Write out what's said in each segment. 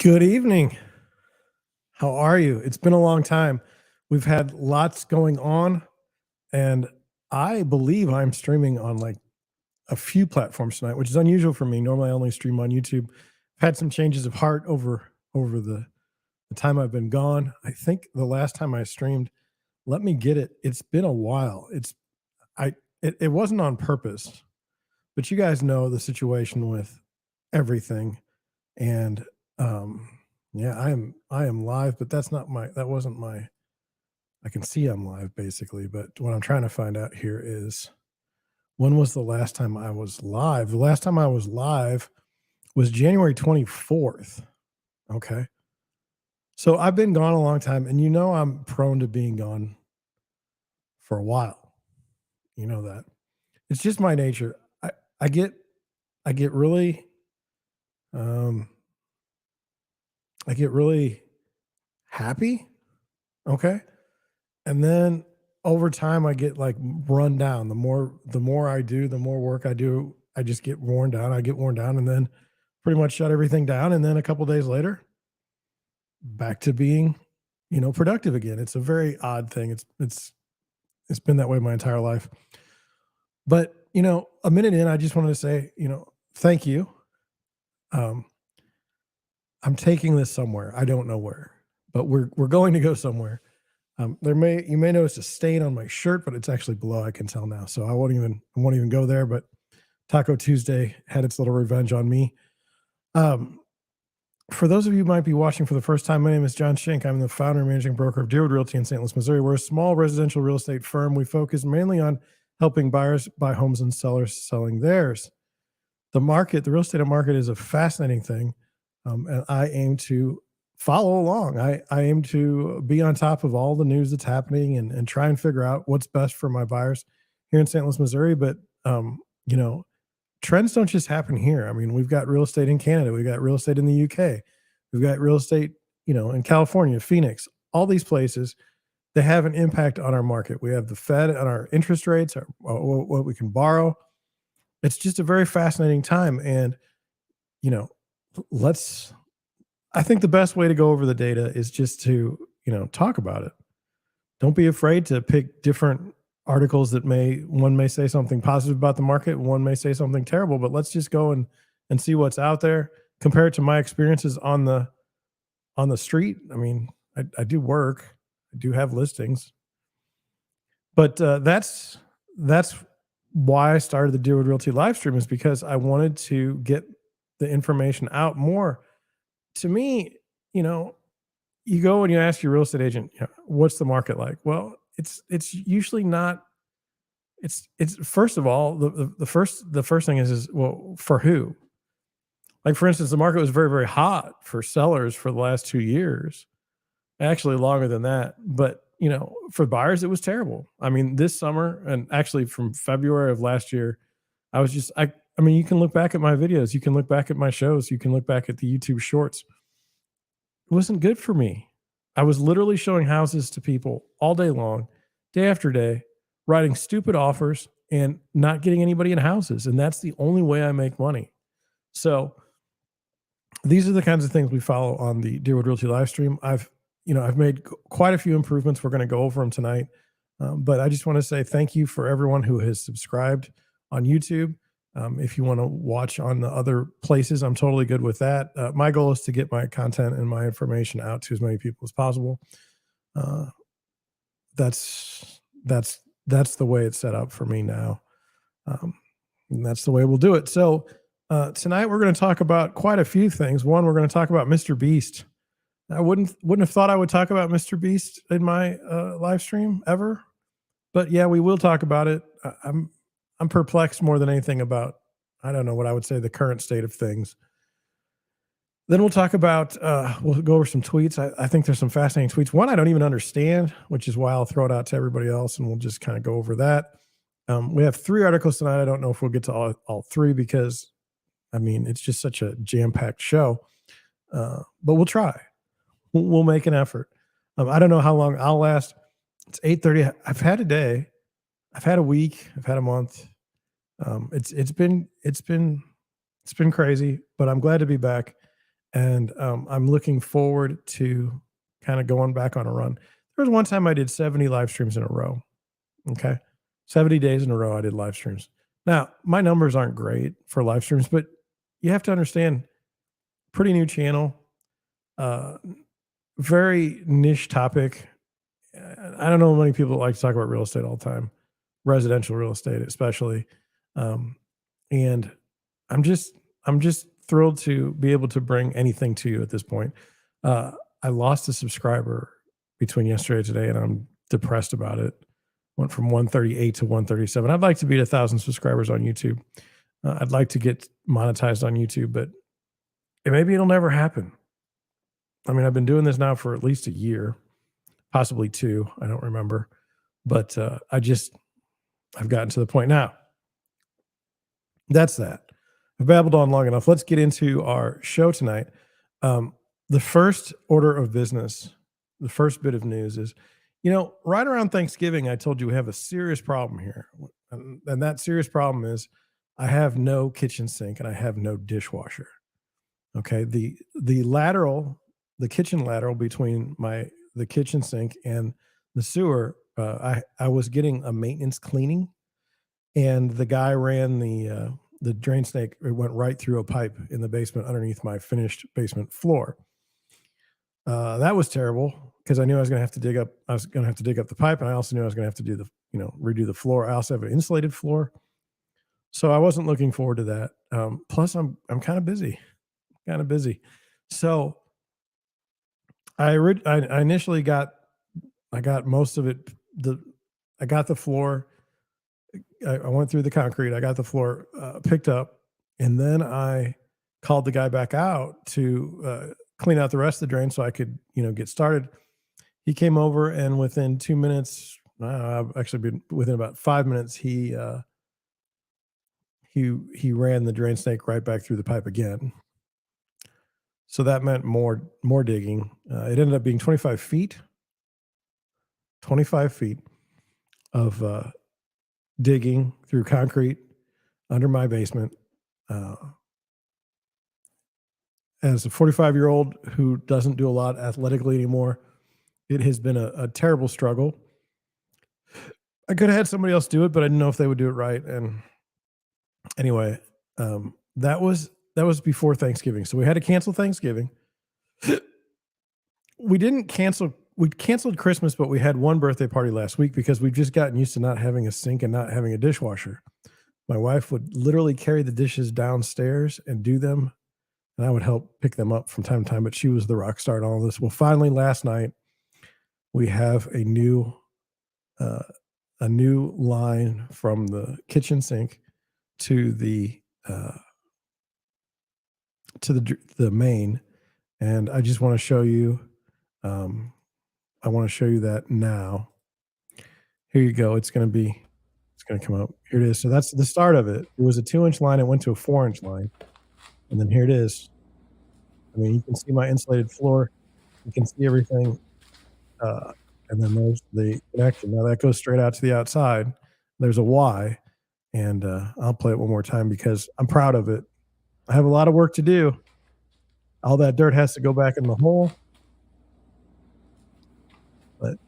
Good evening. How are you? It's been a long time. We've had lots going on, and I believe I'm streaming on like a few platforms tonight, which is unusual for me. Normally, I only stream on YouTube. I've had some changes of heart over the time I've been gone. I think the last time I streamed, let me get it. It's been a while. I it wasn't on purpose, but you guys know the situation with everything. And yeah, I am live, but that wasn't my I can see I'm live basically, but what I'm trying to find out here is when was the last time I was live? The last time I was live was January 24th. Okay. So I've been gone a long time, and I'm prone to being gone for a while. You know that. It's just my nature. I get I get really um I get really happy. Okay. And then over time I get like run down. The more I do, the more work I do, I just get worn down. I get worn down and then pretty much shut everything down. And then a couple days later, back to being, productive again. It's a very odd thing. It's been that way my entire life. But a minute in, I just wanted to say, thank you. Um, I'm taking this somewhere. I don't know where, but we're going to go somewhere. You may notice a stain on my shirt, but it's actually below. I can tell now, so I won't even go there. But Taco Tuesday had its little revenge on me. Um, for those of you who might be watching for the first time, my name is John Schenk. I'm the founder and managing broker of Deerwood Realty in St. Louis, Missouri. We're a small residential real estate firm. We focus mainly on helping buyers buy homes and sellers selling theirs. The real estate market is a fascinating thing, and I aim to follow along. I aim to be on top of all the news that's happening and try and figure out what's best for my buyers here in St. Louis, Missouri. But you know, trends don't just happen here. I mean, we've got real estate in Canada, we've got real estate in the UK, we've got real estate, in California, Phoenix, all these places. They have an impact on our market. We have the Fed on our interest rates, what we can borrow. It's just a very fascinating time, and you know, let's I think the best way to go over the data is just to, talk about it. Don't be afraid to pick different articles one may say something positive about the market, one may say something terrible, but let's just go and see what's out there, compare it to my experiences on the street. I mean, I do work, I do have listings, but that's why I started the Deerwood Realty live stream, is because I wanted to get the information out more. To me, you know, you go and you ask your real estate agent, what's the market like? Well, it's usually not. It's first of all, the first thing is well, for who? Like, for instance, the market was very, very hot for sellers for the last 2 years, actually longer than that. But for buyers, it was terrible. I mean, this summer, and actually from February of last year, I mean, you can look back at my videos, you can look back at my shows, you can look back at the YouTube shorts. It wasn't good for me. I was literally showing houses to people all day long, day after day, writing stupid offers and not getting anybody in houses. And that's the only way I make money. So these are the kinds of things we follow on the Deerwood Realty live stream. I've made quite a few improvements. We're going to go over them tonight. But I just want to say thank you for everyone who has subscribed on YouTube. If you want to watch on the other places, I'm totally good with that. My goal is to get my content and my information out to as many people as possible. That's the way it's set up for me now, and that's the way we'll do it. So tonight we're going to talk about quite a few things. One, we're going to talk about Mr. Beast. I wouldn't have thought I would talk about Mr. Beast in my live stream ever, but yeah, we will talk about it. I'm perplexed more than anything about, I don't know what I would say, the current state of things. Then we'll talk about, we'll go over some tweets. I think there's some fascinating tweets. One I don't even understand, which is why I'll throw it out to everybody else, and we'll just kind of go over that. We have 3 articles tonight. I don't know if we'll get to all 3 because, I mean, it's just such a jam-packed show. But we'll try. We'll make an effort. I don't know how long I'll last. It's 8:30. I've had a day. I've had a week. I've had a month. It's been crazy, but I'm glad to be back. and I'm looking forward to kind of going back on a run. There was one time I did 70 live streams in a row. Okay. 70 days in a row, I did live streams. Now, my numbers aren't great for live streams, but you have to understand, pretty new channel, uh, very niche topic. I don't know many people that like to talk about real estate all the time, residential real estate, especially. Um, and I'm just, I'm just thrilled to be able to bring anything to you at this point. Uh, I lost a subscriber between yesterday and today, and I'm depressed about it. Went from 138 to 137. I'd like to beat 1,000 subscribers on YouTube. I'd like to get monetized on YouTube, but maybe it'll never happen. I mean, I've been doing this now for at least a year, possibly two. I don't remember, but I've gotten to the point now. That's that. I've babbled on long enough. Let's get into our show tonight. Um, the first order of business, the first bit of news is, right around Thanksgiving, I told you we have a serious problem here. And that serious problem is I have no kitchen sink and I have no dishwasher. Okay. The kitchen lateral between the kitchen sink and the sewer, I was getting a maintenance cleaning, and the guy ran the drain snake. It went right through a pipe in the basement underneath my finished basement floor. That was terrible because I knew I was going to have to dig up. I was going to have to dig up the pipe, and I also knew I was going to have to redo the floor. I also have an insulated floor, so I wasn't looking forward to that. Plus, I'm kind of busy, So I initially I got most of it. I got the floor. I went through the concrete. I got the floor picked up, and then I called the guy back out to clean out the rest of the drain so I could, get started. He came over, and within 2 minutes, within about 5 minutes, he ran the drain snake right back through the pipe again. So that meant more digging. It ended up being 25 feet, 25 feet of digging through concrete under my basement. As a 45-year-old who doesn't do a lot athletically anymore, it has been a terrible struggle. I could have had somebody else do it, but I didn't know if they would do it right. And anyway, that was before Thanksgiving, so we had to cancel Thanksgiving. We canceled Christmas, but we had one birthday party last week because we've just gotten used to not having a sink and not having a dishwasher. My wife would literally carry the dishes downstairs and do them, and I would help pick them up from time to time, but she was the rock star in all of this. Well, finally last night, we have a new line from the kitchen sink to the main, and I just want to show you. I want to show you that now. Here you go. It's going to come up. Here it is. So that's the start of it. It was a 2-inch line. It went to a 4-inch line, and then here it is. I mean, you can see my insulated floor. You can see everything. And then there's the connection. Now that goes straight out to the outside. There's a Y, and I'll play it one more time because I'm proud of it. I have a lot of work to do. All that dirt has to go back in the hole. But,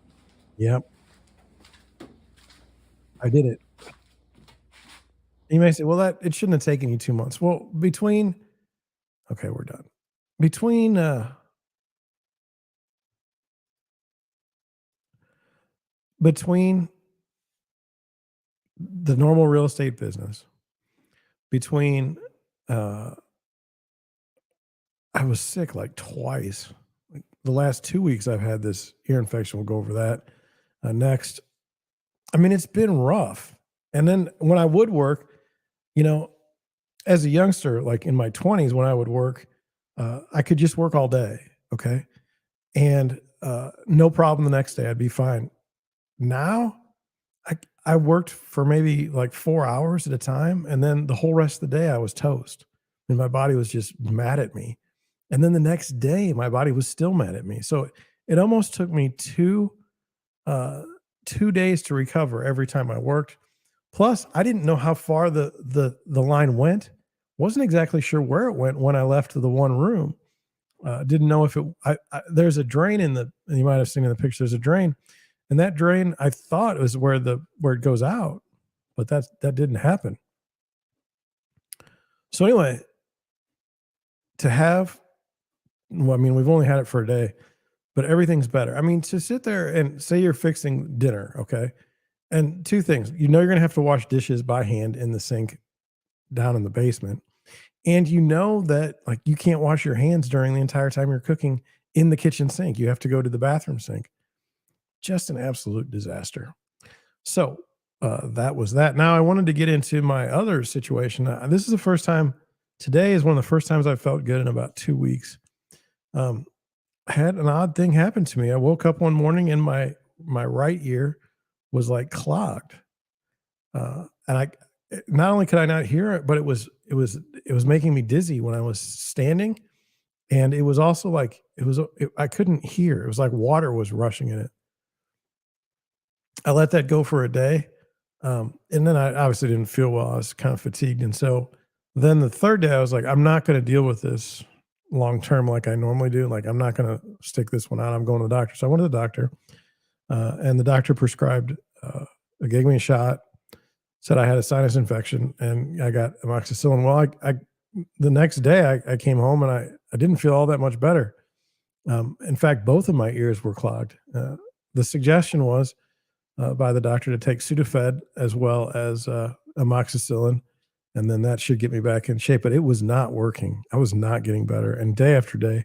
yep, I did it. You may say, well, it shouldn't have taken you 2 months. Well, okay, we're done. Between the normal real estate business, I was sick like twice. Like the last 2 weeks, I've had this ear infection. We'll go over that next. I mean, it's been rough. And then when I would work, as a youngster, like in my 20s, when I would work, I could just work all day. Okay. And no problem the next day. I'd be fine. Now, I worked for maybe like 4 hours at a time, and then the whole rest of the day I was toast, and my body was just mad at me. And then the next day, my body was still mad at me. So it almost took me 2 days to recover every time I worked. Plus, I didn't know how far the line went. Wasn't exactly sure where it went when I left the one room. Didn't know if there's a drain and you might have seen in the picture, there's a drain, and that drain I thought was where it goes out, but that didn't happen. So anyway, to have, well, I mean, we've only had it for a day, but everything's better. I mean, to sit there and say you're fixing dinner, okay, and two things, you're going to have to wash dishes by hand in the sink down in the basement. And you know that like you can't wash your hands during the entire time you're cooking in the kitchen sink. You have to go to the bathroom sink. Just an absolute disaster. So that was that. Now I wanted to get into my other situation. This is the first time. Today is one of the first times I felt good in about 2 weeks. Um, I had an odd thing happen to me. I woke up one morning and my right ear was like clogged, and I not only could I not hear it, but it was making me dizzy when I was standing, and it was also like I couldn't hear. It was like water was rushing in it. I let that go for a day, and then I obviously didn't feel well. I was kind of fatigued, and so then the third day I was like, I'm not going to deal with this long term like I normally do. Like I'm not going to stick this one out. I'm going to the doctor. So I went to the doctor, and the doctor prescribed, gave me a shot, said I had a sinus infection, and I got amoxicillin. Well, I the next day I came home and I didn't feel all that much better. In fact, both of my ears were clogged. The suggestion was by the doctor to take Sudafed as well as amoxicillin, and then that should get me back in shape. But it was not working. I was not getting better, and day after day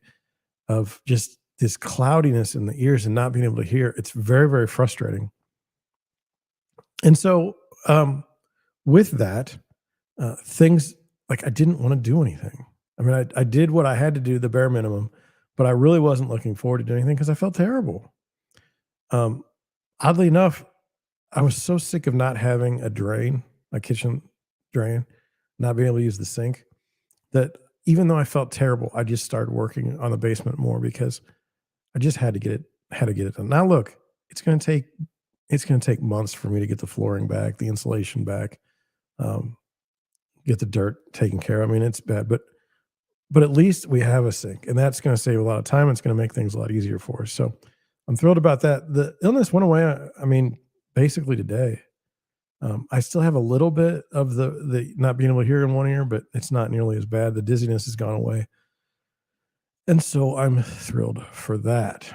of just this cloudiness in the ears and not being able to hear, it's very, very frustrating. And so, with that, things like I didn't want to do anything. I mean, I did what I had to do, the bare minimum, but I really wasn't looking forward to doing anything because I felt terrible. Um, Oddly enough, I was so sick of not having a drain, a kitchen drain, not being able to use the sink, that even though I felt terrible, I just started working on the basement more because I just had to get it done. Now look, it's going to take months for me to get the flooring back, the insulation back, um, get the dirt taken care of. I mean, it's bad, but at least we have a sink, and that's going to save a lot of time. It's going to make things a lot easier for us. So I'm thrilled about that. The illness went away. I mean, basically today. I still have a little bit of the not being able to hear in one ear, but it's not nearly as bad. The dizziness has gone away, and so I'm thrilled for that.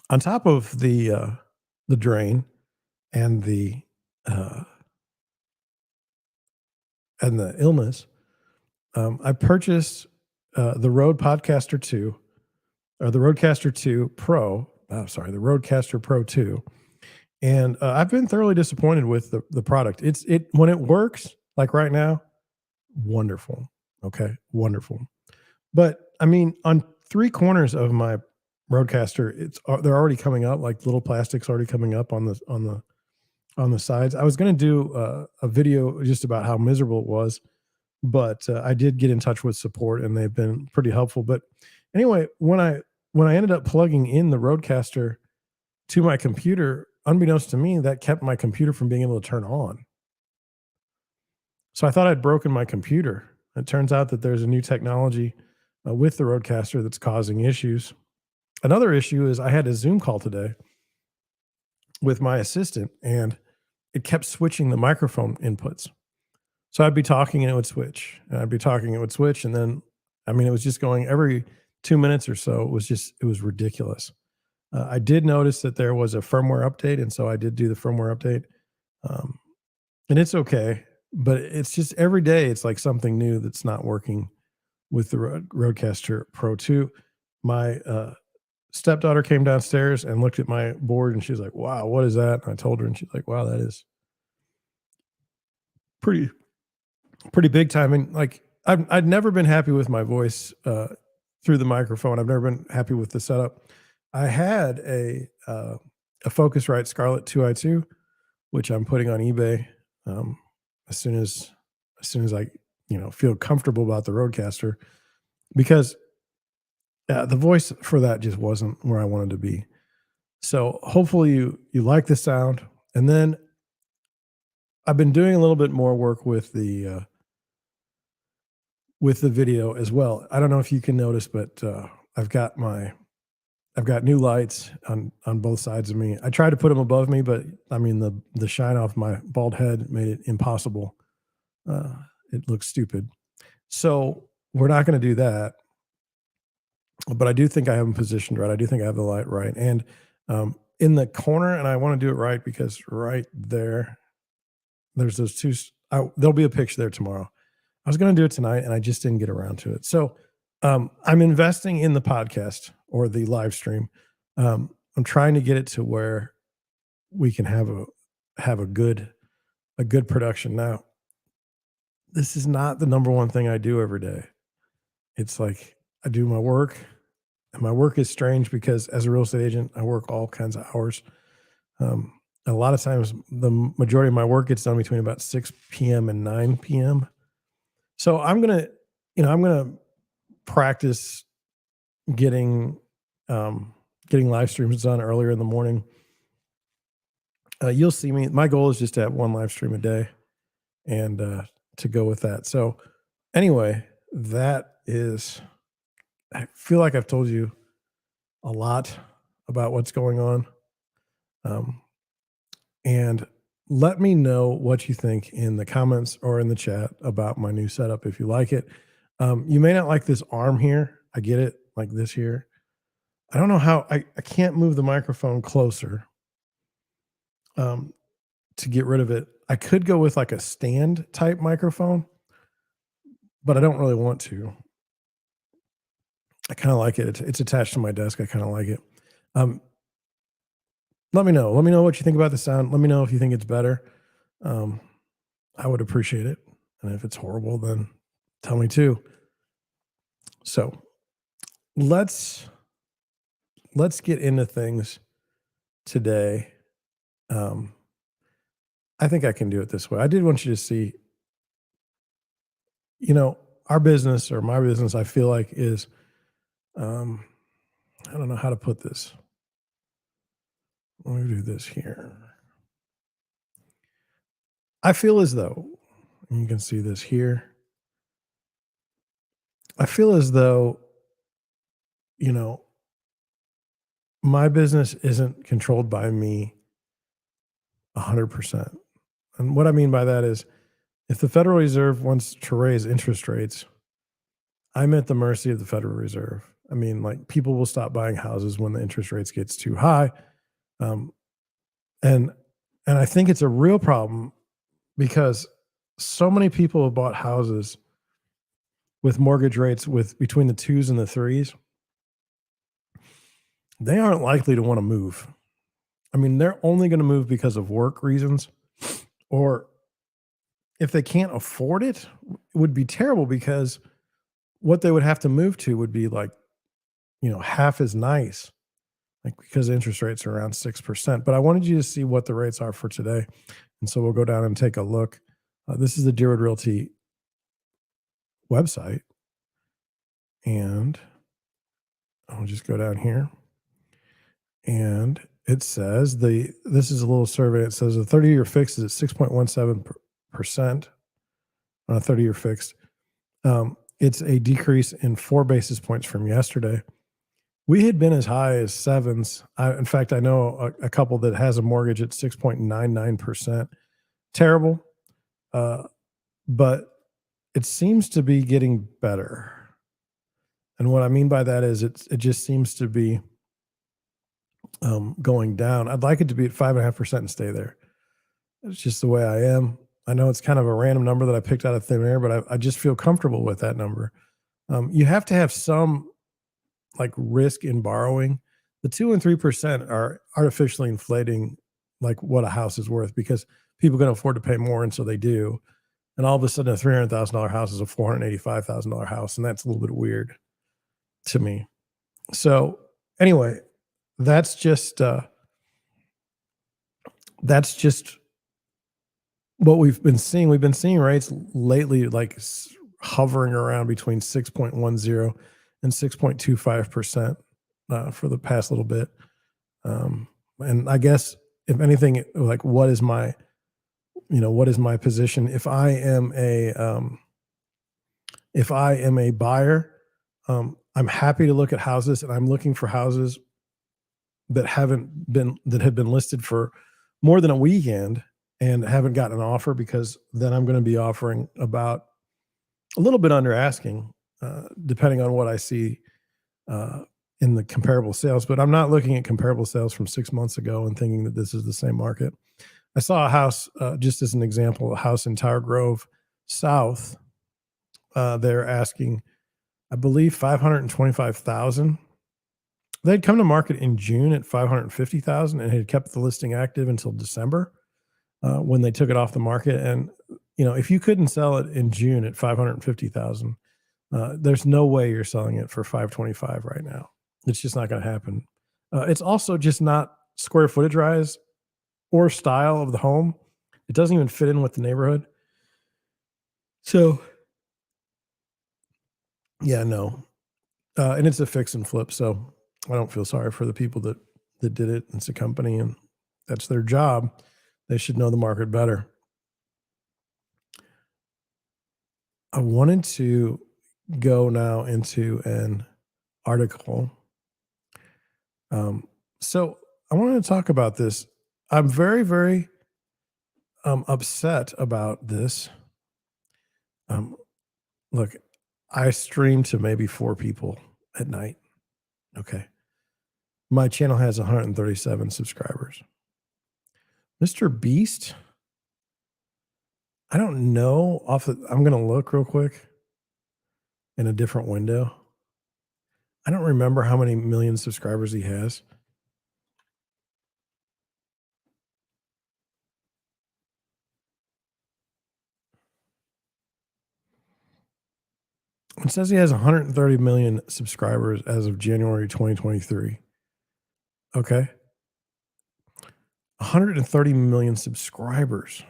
On top of the drain and uh, the illness, I purchased the Rode Podcaster 2 or the Rodecaster 2 Pro. Oh, sorry, the Rodecaster Pro 2, and I've been thoroughly disappointed with the product. It when it works like right now, wonderful. Okay, wonderful. But I mean, on three corners of my Rodecaster, they're already coming up like little plastics already coming up on the sides. I was going to do a video just about how miserable it was, but I did get in touch with support and they've been pretty helpful. But anyway, when I ended up plugging in the Rodecaster to my computer, unbeknownst to me, that kept my computer from being able to turn on. So I thought I'd broken my computer. It turns out that there's a new technology with the Rodecaster that's causing issues. Another issue is I had a Zoom call today with my assistant, and it kept switching the microphone inputs. So I'd be talking and it would switch, and I'd be talking and it would switch, and then, I mean, it was just going every 2 minutes or so. It was ridiculous. I did notice that there was a firmware update, and so I did do the firmware update, um, and it's okay. But it's just every day it's like something new that's not working with the Rodecaster Pro 2. My stepdaughter came downstairs and looked at my board, and she was like, "Wow, what is that?" And I told her, and she's like, "Wow, that is pretty big time." And like I'd never been happy with my voice through the microphone. I've never been happy with the setup. I had a Focusrite Scarlett 2i2, which I'm putting on eBay um, as soon as I feel comfortable about the Rodecaster, because the voice for that just wasn't where I wanted to be. So hopefully you like the sound. And then I've been doing a little bit more work with with the video as well. I don't know if you can notice, but I've got new lights on both sides of me. I tried to put them above me, but I mean the shine off my bald head made it impossible. Uh, it looks stupid. So we're not going to do that. But I do think I have them positioned right. I do think I have the light right, and in the corner, and I want to do it right because right there, there's those two. There'll be a picture there tomorrow. I was going to do it tonight, and I just didn't get around to it. So I'm investing in the podcast or the live stream. I'm trying to get it to where we can have a good production. Now, this is not the number one thing I do every day. It's like I do my work, and my work is strange because as a real estate agent, I work all kinds of hours. A lot of times, the majority of my work gets done between about 6 p.m. and 9 p.m. So I'm gonna practice getting live streams done earlier in the morning. You'll see me. My goal is just to have one live stream a day, and to go with that. So anyway, that is. I feel like I've told you a lot about what's going on, and let me know what you think in the comments or in the chat about my new setup if you like it. You may not like this arm here. I get it, like this here. I don't know how I can't move the microphone closer to get rid of it. I could go with like a stand type microphone, but I don't really want to. I kind of like it. It's attached to my desk. I kind of like it. Let me know. Let me know what you think about the sound. Let me know if you think it's better. I would appreciate it. And if it's horrible, then tell me too. So let's get into things today. I think I can do it this way. I did want you to see, our business or my business, I feel like is, I don't know how to put this. Let me do this here. I feel as though, and you can see this here. I feel as though, my business isn't controlled by me 100%. And what I mean by that is if the Federal Reserve wants to raise interest rates, I'm at the mercy of the Federal Reserve. I mean, like people will stop buying houses when the interest rates gets too high. And I think it's a real problem because so many people have bought houses with mortgage rates with between the 2s and the 3s. They aren't likely to want to move. I mean, they're only going to move because of work reasons, or if they can't afford it, it would be terrible because what they would have to move to would be like, half as nice, like because interest rates are around 6%. But I wanted you to see what the rates are for today. And so we'll go down and take a look. This is the Deerwood Realty website. And I'll just go down here. And it says this is a little survey. It says the 30-year fixed is at 6.17% on a 30-year fixed. It's a decrease in 4 basis points from yesterday. We had been as high as 7s. In fact, I know a couple that has a mortgage at 6.99%. Terrible. But it seems to be getting better. And what I mean by that is it just seems to be going down. I'd like it to be at 5.5% and stay there. It's just the way I am. I know it's kind of a random number that I picked out of thin air, but I just feel comfortable with that number. You have to have some like risk in borrowing. The 2 and 3% are artificially inflating like what a house is worth because people can afford to pay more, and so they do. And all of a sudden, a $300,000 house is a $485,000 house, and that's a little bit weird to me. So anyway, that's just what we've been seeing. We've been seeing rates lately like hovering around between 6.10 and 6.25% for the past little bit. And I guess if anything, like what is my position? If I am If I am a buyer, I'm happy to look at houses, and I'm looking for houses that have been listed for more than a weekend and haven't gotten an offer, because then I'm going to be offering about a little bit under asking, depending on what I see uh, in the comparable sales. But I'm not looking at comparable sales from 6 months ago and thinking that this is the same market. I saw a house, just as an example, a house in Tower Grove South. They're asking, I believe, 525,000. They'd come to market in June at 550,000 and had kept the listing active until December, when they took it off the market. And if you couldn't sell it in June at 550,000, there's no way you're selling it for 525 right now. It's just not going to happen. It's also just not square footage rise or style of the home. It doesn't even fit in with the neighborhood. So yeah, no. And it's a fix and flip. So I don't feel sorry for the people that did it. It's a company and that's their job. They should know the market better. I wanted to go now into an article. So I wanted to talk about this. I'm very, very upset about this. Um, Look, I stream to maybe 4 people at night. Okay. My channel has 137 subscribers. Mr. Beast, I don't know I'm going to look real quick in a different window. I don't remember how many million subscribers he has. It says he has 130 million subscribers as of January 2023. Okay. 130 million subscribers.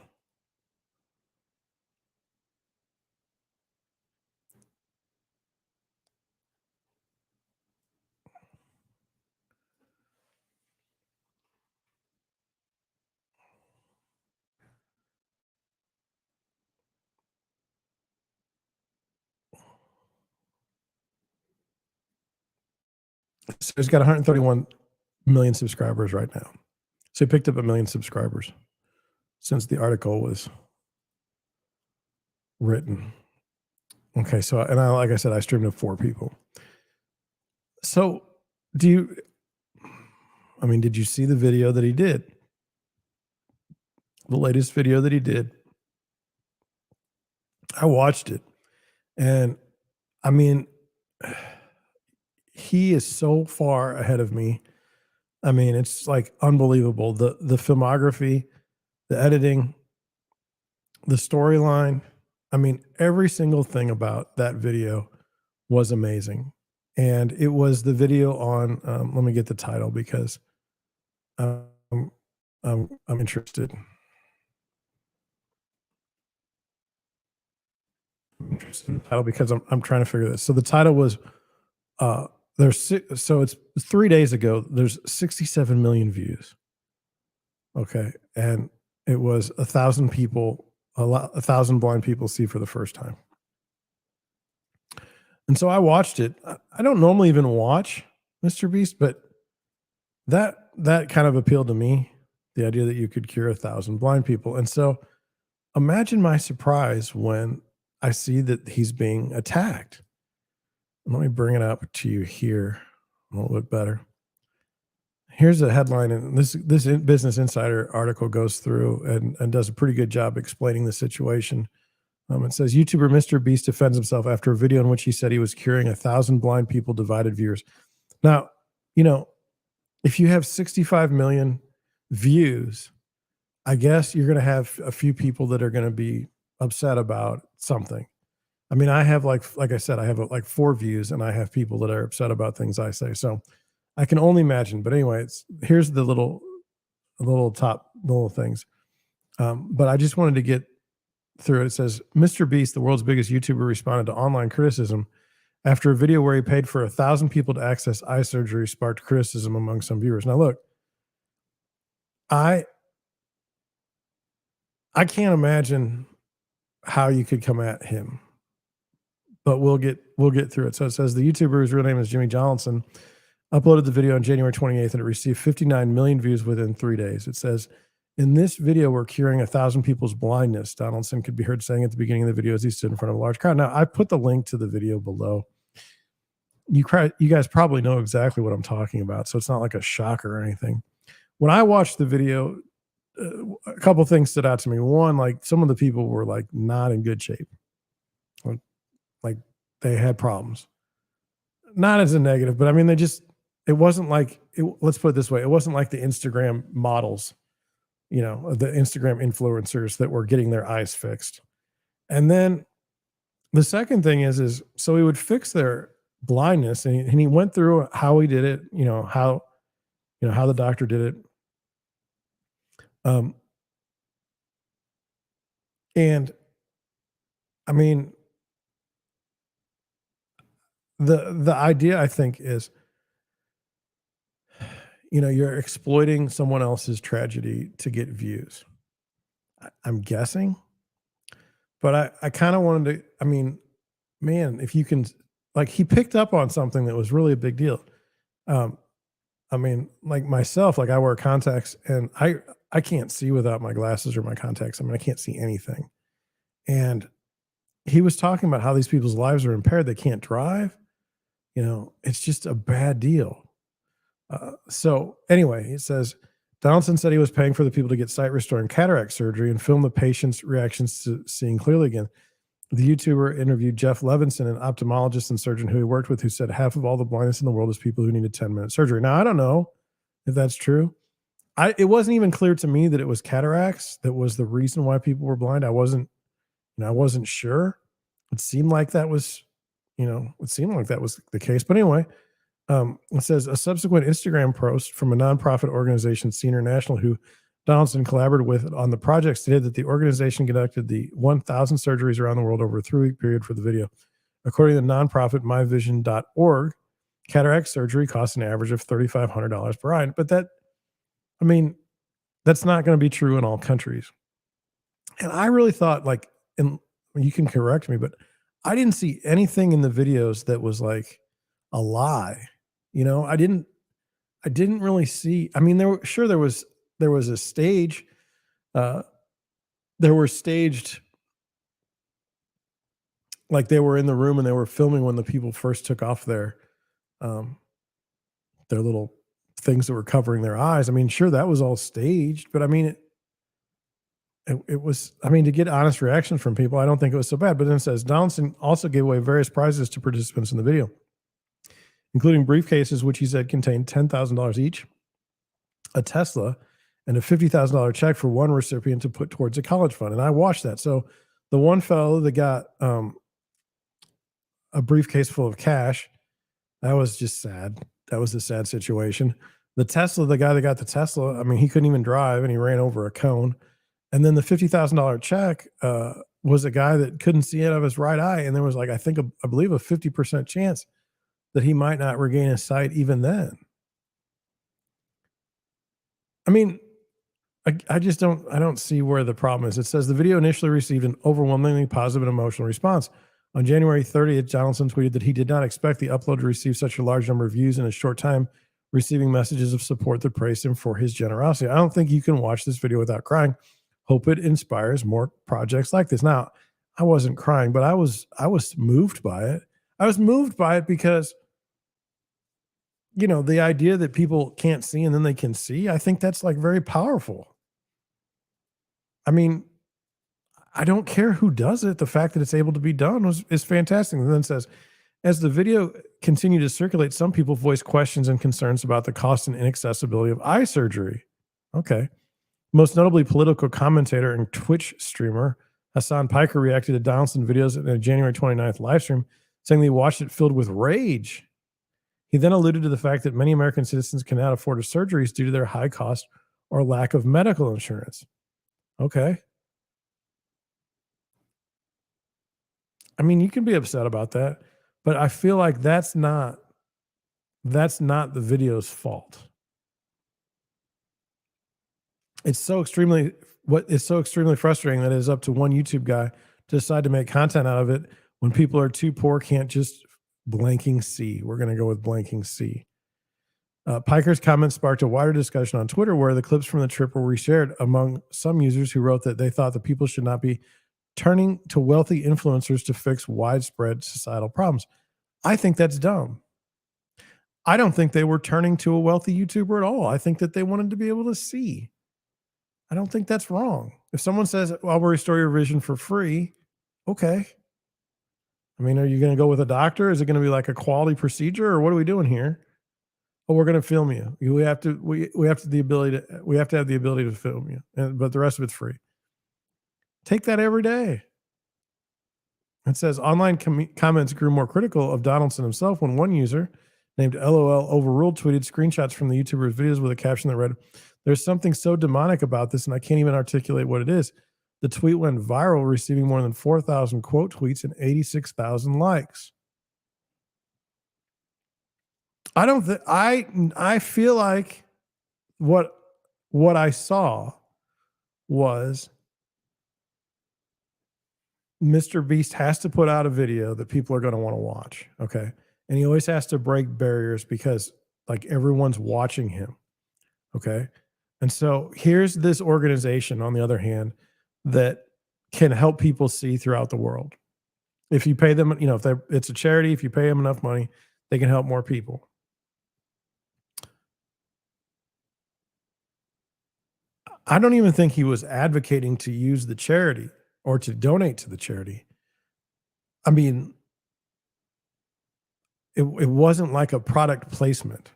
So he's got 131 million subscribers right now. So he picked up a million subscribers since the article was written. Okay, so like I said, I streamed to 4 people. So do you? I mean, did you see the video that he did? The latest video that he did. I watched it, and I mean, he is so far ahead of me. I mean, it's like unbelievable. The filmography, the editing, the storyline. I mean, every single thing about that video was amazing. And it was the video on, let me get the title because um, I'm interested. I'm interested in the title because I'm trying to figure this. So the title was, so it's 3 days ago, there's 67 million views. Okay. And it was 1,000 people, 1,000 blind people see for the first time. And so I watched it. I don't normally even watch Mr. Beast, but that kind of appealed to me, the idea that you could cure 1,000 blind people. And so imagine my surprise when I see that he's being attacked. Let me bring it up to you here a little bit better. Here's a headline, and this Business Insider article goes through and does a pretty good job explaining the situation. It says YouTuber Mr. Beast defends himself after a video in which he said he was curing 1,000 blind people, divided viewers. Now, if you have 65 million views, I guess you're going to have a few people that are going to be upset about something. I mean, I have like I said, I have like 4 views, and I have people that are upset about things I say. So I can only imagine. But anyway, here's the little things. But I just wanted to get through it. It says Mr. Beast, the world's biggest YouTuber, responded to online criticism after a video where he paid for 1,000 people to access eye surgery sparked criticism among some viewers. Now, look, I can't imagine how you could come at him but we'll get through it. So it says the YouTuber, whose real name is Jimmy Johnson, uploaded the video on January 28th, and it received 59 million views within 3 days. It says, in this video, we're curing 1,000 people's blindness, Donaldson could be heard saying at the beginning of the video as he stood in front of a large crowd. Now, I put the link to the video below. You guys probably know exactly what I'm talking about, so it's not like a shocker or anything. When I watched the video, a couple things stood out to me. One, like some of the people were like not in good shape. Like they had problems. Not as a negative, but I mean, it wasn't like, let's put it this way. It wasn't like the Instagram models, the Instagram influencers that were getting their eyes fixed. And then the second thing is so he would fix their blindness, and he went through how he did it, how the doctor did it. And I mean, the idea, I think, is, you're exploiting someone else's tragedy to get views. I'm guessing, but I kind of wanted to, I mean, man, if you can, like, he picked up on something that was really a big deal. Um, I mean, like myself, like I wear contacts, and I can't see without my glasses or my contacts. I mean, I can't see anything. And he was talking about how these people's lives are impaired. They can't drive. It's just a bad deal. So anyway, he says, Donaldson said he was paying for the people to get sight restoring cataract surgery and film the patient's reactions to seeing clearly again. The YouTuber interviewed Jeff Levinson, an ophthalmologist and surgeon who he worked with, who said half of all the blindness in the world is people who needed 10-minute surgery. Now, I don't know if that's true. It wasn't even clear to me that it was cataracts that was the reason why people were blind. I wasn't sure. It seemed like that was, the case. But anyway, it says a subsequent Instagram post from a nonprofit organization, Senior National, who Donaldson collaborated with on the project, stated that the organization conducted the 1,000 surgeries around the world over a 3-week period for the video. According to the nonprofit myvision.org, cataract surgery costs an average of $3,500 per eye. But that's not going to be true in all countries. And I really thought, like, and you can correct me, but I didn't see anything in the videos that was like a lie. I didn't really see. I mean, there was a stage. There were staged, like they were in the room and they were filming when the people first took off their little things that were covering their eyes. I mean, sure, that was all staged, but I mean, it was, I mean, to get honest reactions from people, I don't think it was so bad. But then it says Donaldson also gave away various prizes to participants in the video, including briefcases, which he said contained $10,000 each, a Tesla, and a $50,000 check for one recipient to put towards a college fund. And I watched that. So the one fellow that got a briefcase full of cash, that was just sad. That was a sad situation. The Tesla, the guy that got the Tesla, I mean, he couldn't even drive and he ran over a cone. And then the $50,000 check was a guy that couldn't see out of his right eye. And there was, like, I believe a 50% chance that he might not regain his sight even then. I mean, I don't see where the problem is. It says the video initially received an overwhelmingly positive and emotional response. On January 30th, Donaldson tweeted that he did not expect the upload to receive such a large number of views in a short time, receiving messages of support that praised him for his generosity. I don't think you can watch this video without crying. Hope it inspires more projects like this. Now, I wasn't crying, but I was moved by it. I was moved by it because, the idea that people can't see and then they can see, I think that's, like, very powerful. I mean, I don't care who does it. The fact that it's able to be done is fantastic. And then it says, as the video continued to circulate, some people voiced questions and concerns about the cost and inaccessibility of eye surgery. Okay. Most notably, political commentator and Twitch streamer Hassan Piker reacted to Donaldson videos in a January 29th live stream, saying they watched it filled with rage. He then alluded to the fact that many American citizens cannot afford surgeries due to their high cost or lack of medical insurance. Okay. I mean, you can be upset about that, but I feel like that's not the video's fault. It's so extremely frustrating that it is up to one YouTube guy to decide to make content out of it When people are too poor, can't just blanking C. We're going to go with blanking C. Piker's comment sparked a wider discussion on Twitter where the clips from the trip were reshared among some users who wrote that they thought that people should not be turning to wealthy influencers to fix widespread societal problems. I think that's dumb. I don't think they were turning to a wealthy YouTuber at all. I think that they wanted to be able to see. I don't think that's wrong. If someone says, well, we'll restore your vision for free, okay. I mean, are you going to go with a doctor? Is it going to be like a quality procedure or what are we doing here? Oh, we're going to film you. We have to have the ability to film you, but the rest of it's free. Take that every day. It says online comments grew more critical of Donaldson himself when one user named LOL Overruled tweeted screenshots from the YouTuber's videos with a caption that read, "There's something so demonic about this, and I can't even articulate what it is." The tweet went viral, receiving more than 4,000 quote tweets and 86,000 likes. I don't think I feel like what I saw was Mr. Beast has to put out a video that people are going to want to watch. Okay. And he always has to break barriers because like everyone's watching him. Okay. And so here's this organization, on the other hand, that can help people see throughout the world. If you pay them, if it's a charity, if you pay them enough money, they can help more people. I don't even think he was advocating to use the charity or to donate to the charity. I mean, it wasn't like a product placement.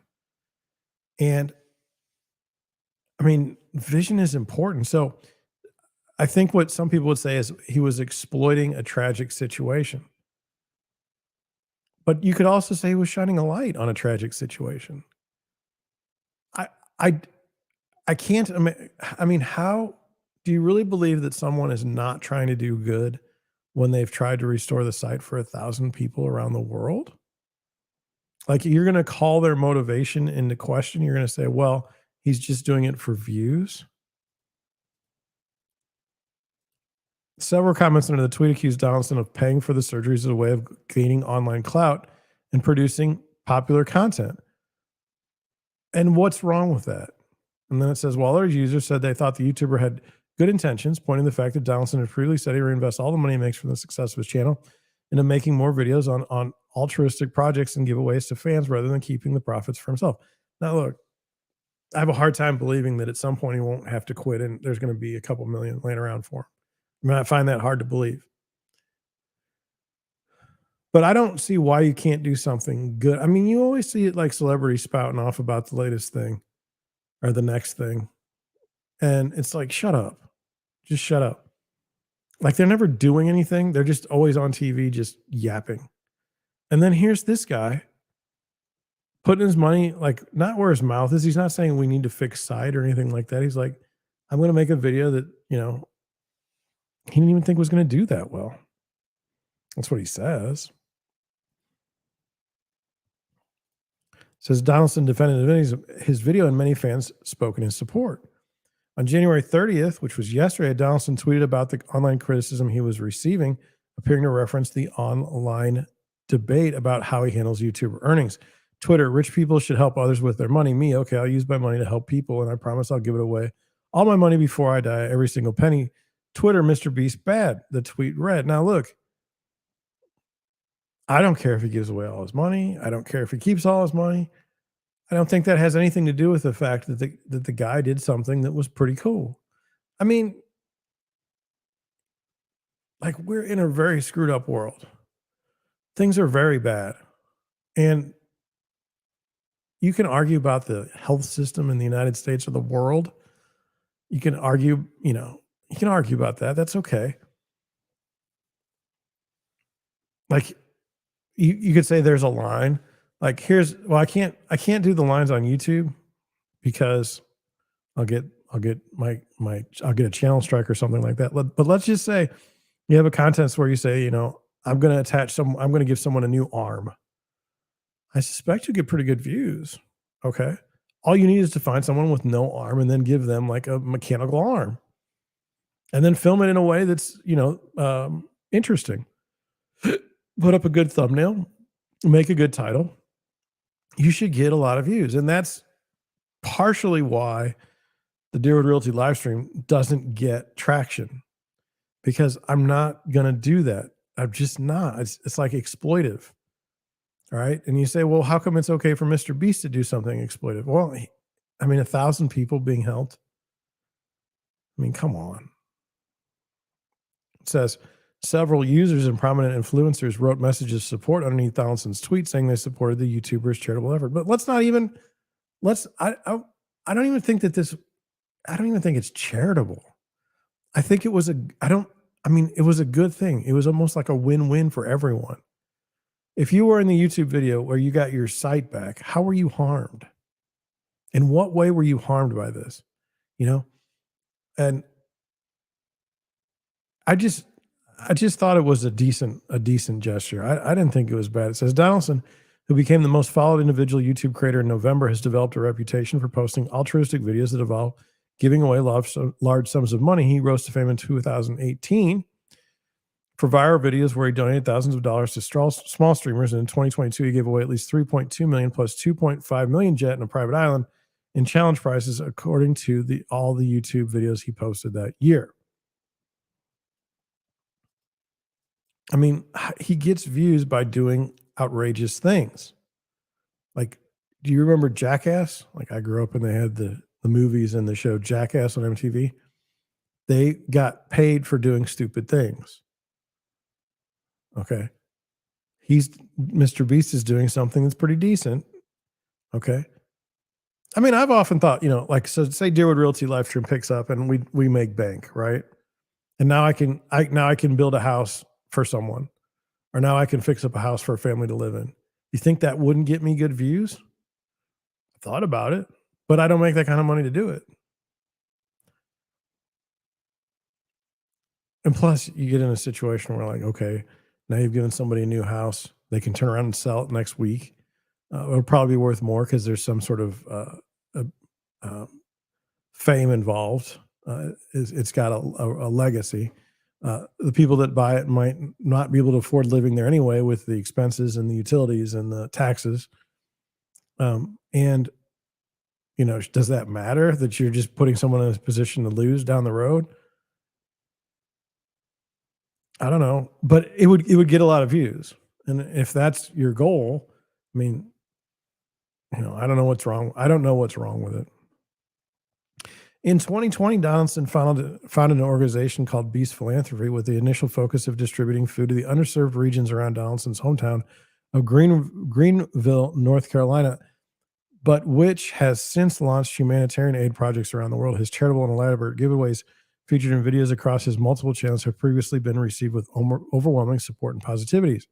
And I mean, vision is important. So I think what some people would say is he was exploiting a tragic situation. But you could also say he was shining a light on a tragic situation. I I I can't I mean, how do you really believe that someone is not trying to do good when they've tried to restore the site for 1,000 people around the world? Like, you're gonna call their motivation into question. You're gonna say, "Well, he's just doing it for views." Several comments under the tweet accused Donaldson of paying for the surgeries as a way of gaining online clout and producing popular content. And what's wrong with that? And then it says, while other users said they thought the YouTuber had good intentions, pointing to the fact that Donaldson had previously said he would invest all the money he makes from the success of his channel into making more videos on altruistic projects and giveaways to fans rather than keeping the profits for himself. Now, look, I have a hard time believing that at some point he won't have to quit and there's going to be a couple million laying around for him. I mean, I find that hard to believe. But I don't see why you can't do something good. I mean, you always see it like celebrities spouting off about the latest thing or the next thing. And it's like, shut up. Just shut up. Like they're never doing anything. They're just always on TV, just yapping. And then here's this guy putting his money, like not where his mouth is. He's not saying we need to fix site or anything like that. He's like, I'm going to make a video that, he didn't even think was going to do that well. That's what he says. Says Donaldson defended his video and many fans spoke in his support. On January 30th, which was yesterday, Donaldson tweeted about the online criticism he was receiving, appearing to reference the online debate about how he handles YouTuber earnings. Twitter, rich people should help others with their money. Me, okay, I'll use my money to help people, and I promise I'll give it away. All my money before I die, every single penny. Twitter, Mr. Beast, bad. The tweet read. Now, look, I don't care if he gives away all his money. I don't care if he keeps all his money. I don't think that has anything to do with the fact that the guy did something that was pretty cool. I mean, like we're in a very screwed up world. Things are very bad. And you can argue about the health system in the United States or the world. You can argue, you can argue about that. That's okay. Like you could say there's a line. Like I can't do the lines on YouTube because I'll get a channel strike or something like that. But let's just say you have a contest where you say, I'm going to give someone a new arm. I suspect you get pretty good views. Okay. All you need is to find someone with no arm and then give them like a mechanical arm and then film it in a way that's, interesting. put up a good thumbnail, make a good title, you should get a lot of views. And that's partially why the Deerwood Realty live stream doesn't get traction, because I'm not going to do that. I'm just not. It's like exploitive. All right. And you say, well, how come it's okay for Mr. Beast to do something exploitive? Well, I mean, 1,000 people being helped. I mean, come on. It says several users and prominent influencers wrote messages of support underneath Donaldson's tweet saying they supported the YouTuber's charitable effort. But I don't even think it's charitable. I think it was it was a good thing. It was almost like a win-win for everyone. If you were in the YouTube video where you got your site back, how were you harmed? In what way were you harmed by this? And I just thought it was a decent gesture. I didn't think it was bad. It says Donaldson, who became the most followed individual YouTube creator in November, has developed a reputation for posting altruistic videos that involve giving away large sums of money. He rose to fame in 2018 for viral videos where he donated thousands of dollars to small streamers. And in 2022, he gave away at least $3.2 million plus $2.5 million jet in a private island in challenge prizes, according to all the YouTube videos he posted that year. I mean, he gets views by doing outrageous things. Like, do you remember Jackass? Like, I grew up and they had the movies and the show Jackass on MTV. They got paid for doing stupid things. Okay. Mr. Beast is doing something that's pretty decent. Okay. I mean, I've often thought, like, so say Deerwood Realty live stream picks up and we make bank, right? And now I can build a house for someone, or now I can fix up a house for a family to live in. You think that wouldn't get me good views? I thought about it, but I don't make that kind of money to do it. And plus, you get in a situation where, like, okay, now you've given somebody a new house. They can turn around and sell it next week. It'll probably be worth more because there's some sort of fame involved. It's got a legacy. The people that buy it might not be able to afford living there anyway with the expenses and the utilities and the taxes. And, does that matter that you're just putting someone in a position to lose down the road? I don't know, but it would get a lot of views. And if that's your goal, I mean, I don't know what's wrong. I don't know what's wrong with it. In 2020, Donaldson founded an organization called Beast Philanthropy with the initial focus of distributing food to the underserved regions around Donaldson's hometown of Greenville, North Carolina, but which has since launched humanitarian aid projects around the world. His charitable and elaborate giveaways featured in videos across his multiple channels have previously been received with overwhelming support and positivities.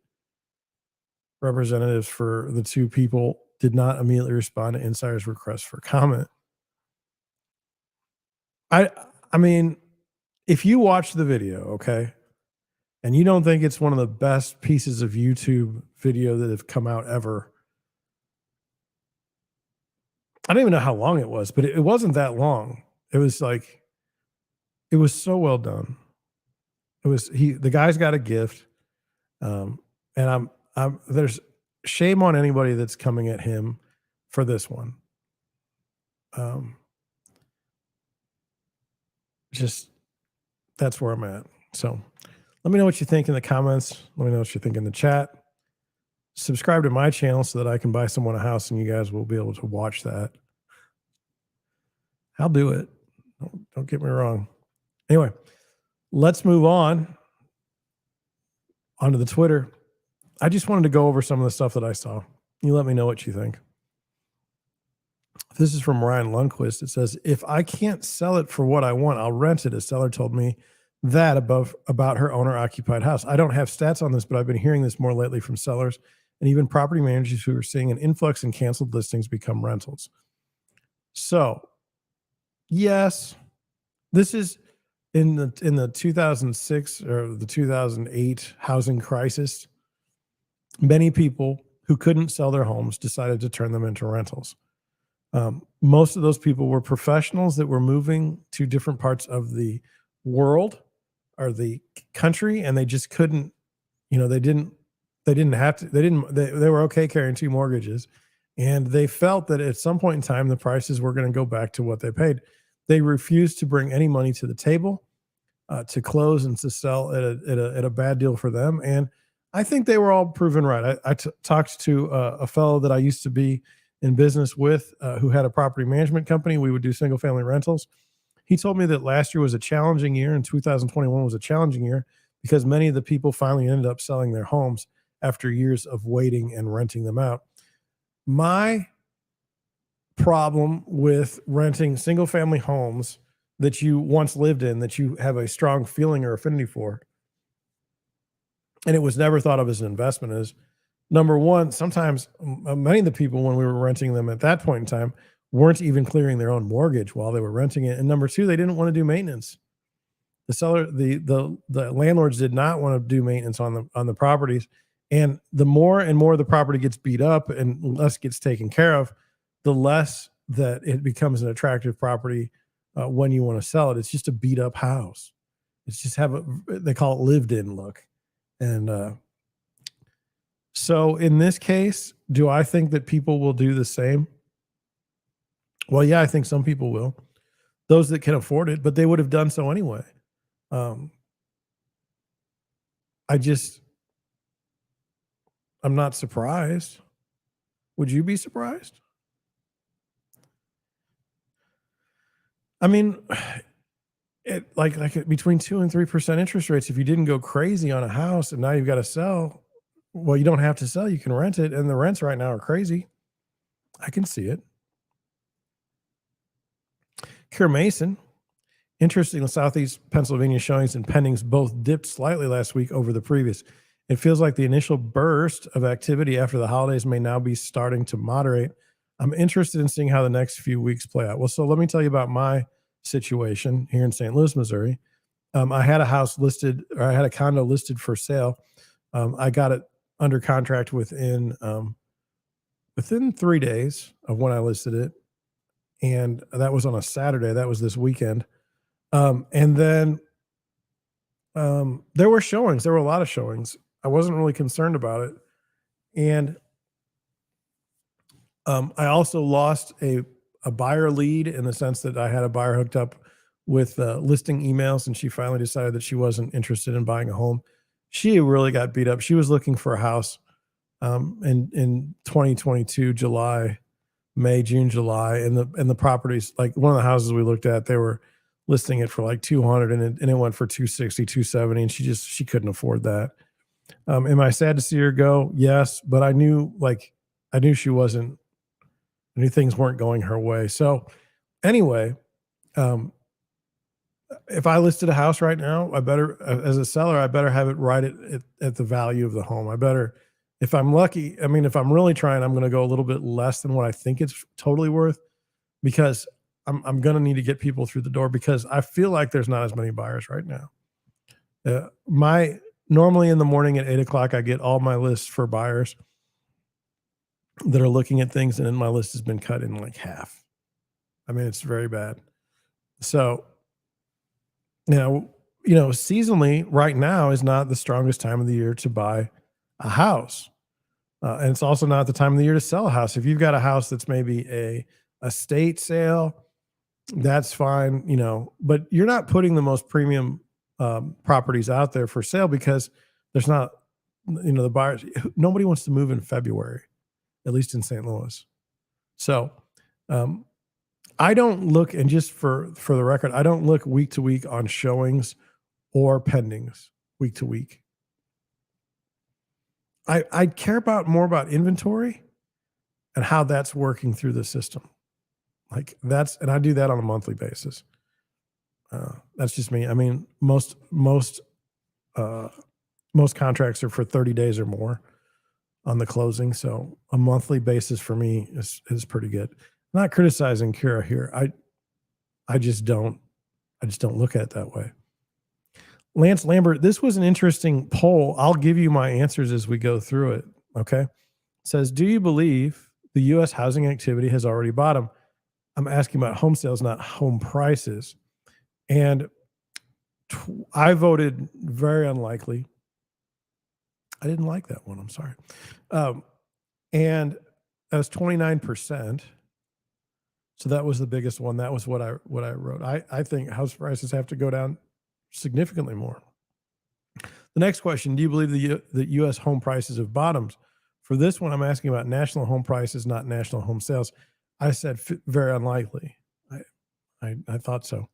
Representatives for the two people did not immediately respond to insiders' requests for comment. I mean, if you watch the video, okay, and you don't think it's one of the best pieces of YouTube video that have come out ever, I don't even know how long it was, but it wasn't that long. It was so well done. The guy's got a gift. And there's shame on anybody that's coming at him for this one. Just that's where I'm at. So let me know what you think in the comments. Let me know what you think in the chat. Subscribe to my channel so that I can buy someone a house and you guys will be able to watch that. I'll do it. Don't get me wrong. Anyway, let's move on onto the Twitter. I just wanted to go over some of the stuff that I saw. You let me know what you think. This is from Ryan Lundquist. It says, if I can't sell it for what I want, I'll rent it. A seller told me that about her owner-occupied house. I don't have stats on this, but I've been hearing this more lately from sellers and even property managers who are seeing an influx in canceled listings become rentals. So, yes, this is in the 2006 or the 2008 housing crisis. Many people who couldn't sell their homes decided to turn them into rentals. Most of those people were professionals that were moving to different parts of the world or the country, and they just couldn't, they didn't They didn't have to. They were okay carrying two mortgages, and they felt that at some point in time the prices were going to go back to what they paid. They refused to bring any money to the table to close and to sell at a bad deal for them. And I think they were all proven right. I talked to a fellow that I used to be in business with who had a property management company. We would do single family rentals. He told me that last year was a challenging year and 2021 was a challenging year because many of the people finally ended up selling their homes after years of waiting and renting them out. My problem with renting single family homes that you once lived in, that you have a strong feeling or affinity for, and it was never thought of as an investment, is number one, sometimes many of the people, when we were renting them at that point in time, weren't even clearing their own mortgage while they were renting it. And number two, they didn't want to do maintenance. The landlords did not want to do maintenance on the properties. And the more and more the property gets beat up and less gets taken care of, the less that it becomes an attractive property when you want to sell it. It's just a beat up house. It's just they call it lived in look. And so in this case, do I think that people will do the same? Well, yeah, I think some people will. Those that can afford it, but they would have done so anyway. Um, I'm not surprised. Would you be surprised? I mean, between 2 and 3% interest rates. If you didn't go crazy on a house and now you've got to sell, well, you don't have to sell. You can rent it, and the rents right now are crazy. I can see it. Cure Mason, interesting. Southeast Pennsylvania showings and pendings both dipped slightly last week over the previous. It feels like the initial burst of activity after the holidays may now be starting to moderate. I'm interested in seeing how the next few weeks play out. Well, so let me tell you about my situation here in St. Louis, Missouri. I had a house listed, or I had a condo listed for sale. I got it under contract within 3 days of when I listed it, and that was on a Saturday. That was this weekend. And then there were showings. There were a lot of showings. I wasn't really concerned about it. And I also lost a buyer lead in the sense that I had a buyer hooked up with listing emails, and she finally decided that she wasn't interested in buying a home. She really got beat up. She was looking for a house in 2022, May, June, July, and the properties, like one of the houses we looked at, they were listing it for like 200 and it went for 260, 270, and she couldn't afford that. Am I sad to see her go? Yes, but I knew she wasn't. I knew things weren't going her way. So anyway, if I listed a house right now, I better, as a seller, I better have it right at the value of the home. I better, if I'm lucky, I mean, if I'm really trying, I'm going to go a little bit less than what I think it's totally worth, because I'm going to need to get people through the door, because I feel like there's not as many buyers right now. Normally in the morning at 8 o'clock, I get all my lists for buyers that are looking at things, and then my list has been cut in like half. I mean, it's very bad. So, seasonally right now is not the strongest time of the year to buy a house. And it's also not the time of the year to sell a house. If you've got a house that's maybe a estate sale, that's fine, but you're not putting the most premium properties out there for sale, because there's not, the buyers, nobody wants to move in February, at least in St. Louis. So, I don't look, and just for the record, I don't look week to week on showings or pendings week to week. I care more about inventory and how that's working through the system. And I do that on a monthly basis. That's just me. I mean, most contracts are for 30 days or more on the closing. So a monthly basis for me is pretty good. I'm not criticizing Kira here. I just don't look at it that way. Lance Lambert, this was an interesting poll. I'll give you my answers as we go through it. Okay. It says, do you believe the U.S. housing activity has already bottomed? I'm asking about home sales, not home prices. And I voted very unlikely. I didn't like that one. I'm sorry. And that was 29%. So that was the biggest one. That was what I wrote. I think house prices have to go down significantly more. The next question: do you believe the U.S. home prices have bottomed? For this one, I'm asking about national home prices, not national home sales. I said very unlikely. I thought so.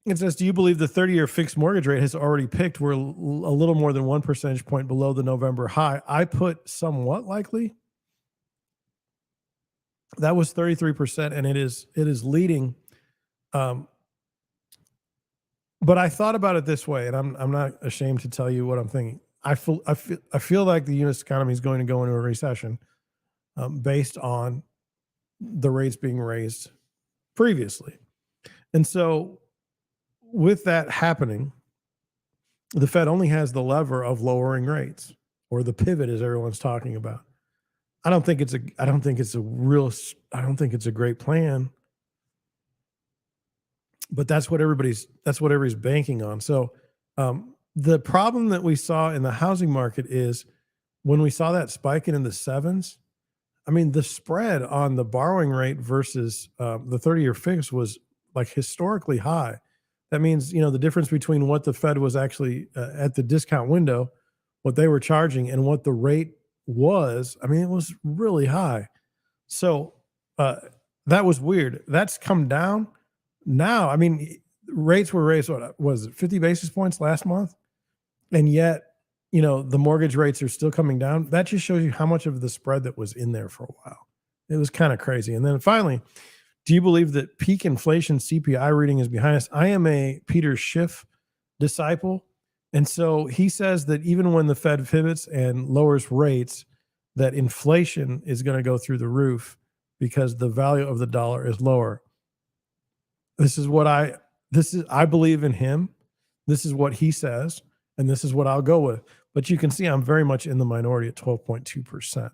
It says, do you believe the 30-year fixed mortgage rate has already picked? We're a little more than 1 percentage point below the November high. I put somewhat likely. That was 33%, and it is leading. But I thought about it this way, and I'm not ashamed to tell you what I'm thinking. I feel like the U.S. economy is going to go into a recession based on the rates being raised previously, and so with that happening, the Fed only has the lever of lowering rates, or the pivot, as everyone's talking about. I don't think it's a great plan, but that's what everybody's banking on. So the problem that we saw in the housing market is when we saw that spiking in the sevens. I mean, the spread on the borrowing rate versus the 30-year fix was like historically high. That means, the difference between what the Fed was actually at the discount window, what they were charging, and what the rate was. I mean, it was really high. So that was weird. That's come down now. I mean, rates were raised, what was it, 50 basis points last month? And yet, the mortgage rates are still coming down. That just shows you how much of the spread that was in there for a while. It was kind of crazy. And then finally, do you believe that peak inflation CPI reading is behind us? I am a Peter Schiff disciple. And so he says that even when the Fed pivots and lowers rates, that inflation is going to go through the roof because the value of the dollar is lower. I believe in him. This is what he says, and this is what I'll go with. But you can see I'm very much in the minority at 12.2%. I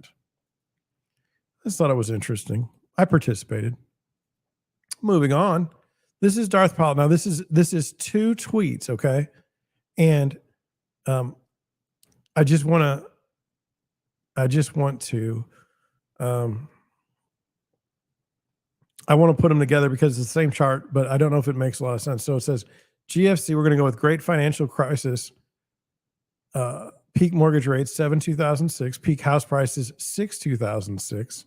just thought it was interesting. I participated. Moving on. This is Darth Powell. Now this is 2 tweets, okay? And I just want to put them together because it's the same chart, but I don't know if it makes a lot of sense. So it says GFC, we're going to go with great financial crisis, peak mortgage rates, 2006, peak house prices, 2006,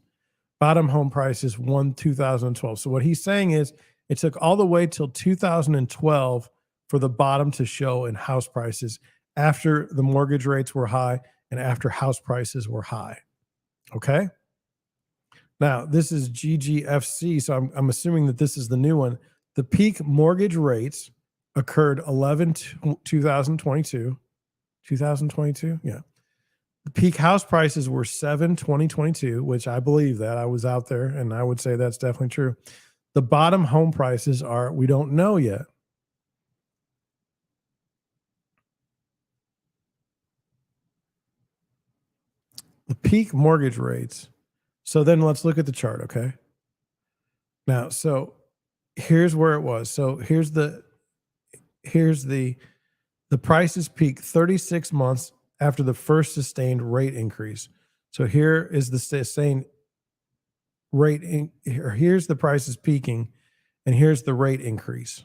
bottom home prices, 2012. So what he's saying is it took all the way till 2012 for the bottom to show in house prices after the mortgage rates were high and after house prices were high. Okay. Now this is GGFC. So I'm assuming that this is the new one. The peak mortgage rates occurred 2022. 2022. Yeah. The peak house prices were 2022, which I believe that. I was out there and I would say that's definitely true. The bottom home prices are, we don't know yet. The peak mortgage rates. So then let's look at the chart, okay? Now, so here's where it was. So here's the prices peak 36 months after the first sustained rate increase. So here is the sustained rate, here's the prices peaking, and here's the rate increase.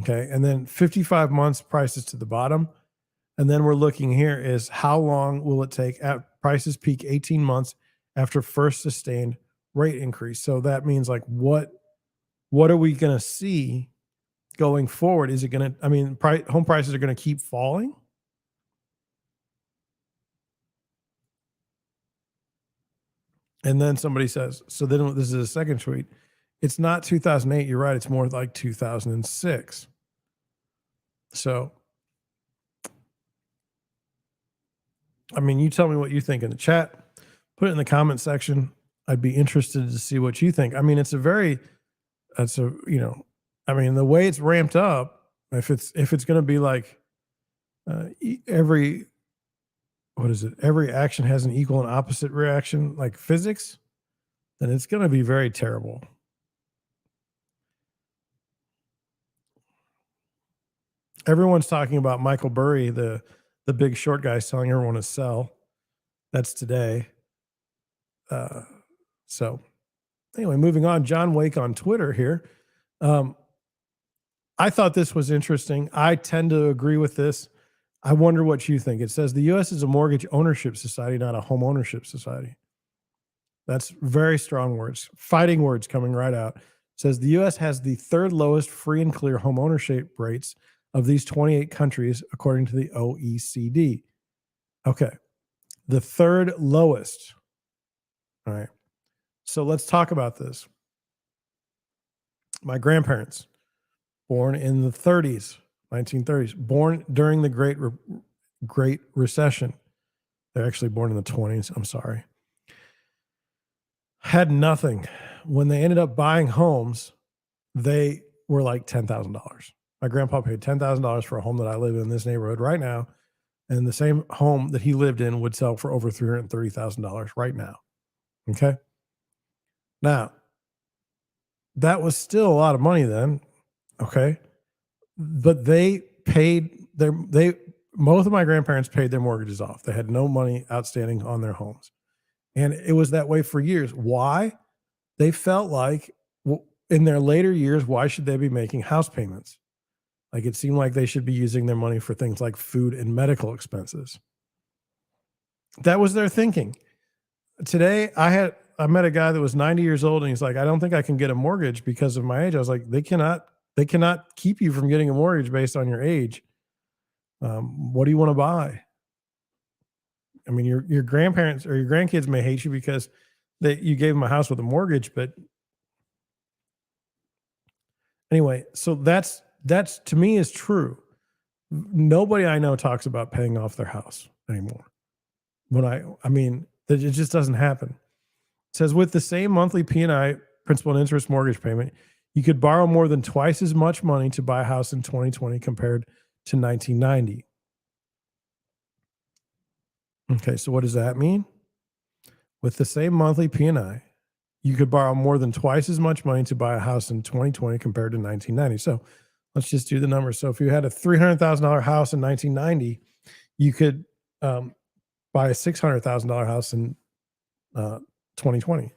Okay, and then 55 months prices to the bottom. And then we're looking here is how long will it take at prices peak 18 months after first sustained rate increase. So that means like what are we going to see going forward? Is it going to, home prices are going to keep falling? And then somebody says, so then this is a second tweet. It's not 2008. You're right. It's more like 2006. So, I mean, you tell me what you think in the chat. Put it in the comment section. I'd be interested to see what you think. I mean, the way it's ramped up, if it's going to be like every action has an equal and opposite reaction, like physics, then it's going to be very terrible. Everyone's talking about Michael Burry, the the big short guy telling everyone to sell. That's today. So anyway, moving on. John Wake on Twitter here. I thought this was interesting. I tend to agree with this. I wonder what you think. It says the U.S. is a mortgage ownership society, not a home ownership society. That's very strong words, fighting words coming right out. It says the U.S. has the third lowest free and clear home ownership rates of these 28 countries, according to the OECD. Okay. The third lowest. All right. So let's talk about this. My grandparents, born in the 30s, 1930s, born during the Great Recession. They're actually born in the 20s. I'm sorry. Had nothing. When they ended up buying homes, they were like $10,000. My grandpa paid $10,000 for a home that I live in this neighborhood right now. And the same home that he lived in would sell for over $330,000 right now. Okay. Now, that was still a lot of money then. Okay. But they paid both of my grandparents paid their mortgages off. They had no money outstanding on their homes. And it was that way for years. Why? They felt like in their later years, why should they be making house payments? Like it seemed like they should be using their money for things like food and medical expenses. That was their thinking. Today, I met a guy that was 90 years old and he's like, I don't think I can get a mortgage because of my age. I was like, they cannot keep you from getting a mortgage based on your age. What do you want to buy? I mean, your grandparents or your grandkids may hate you because you gave them a house with a mortgage, but anyway, so that's to me is true. Nobody I know talks about paying off their house anymore. I mean, it just doesn't happen. It says with the same monthly P&I, principal and interest mortgage payment, you could borrow more than twice as much money to buy a house in 2020 compared to 1990. Okay, so what does that mean? With the same monthly P&I, you could borrow more than twice as much money to buy a house in 2020 compared to 1990. So let's just do the numbers. So if you had a $300,000 house in 1990, you could buy a $600,000 house in 2020.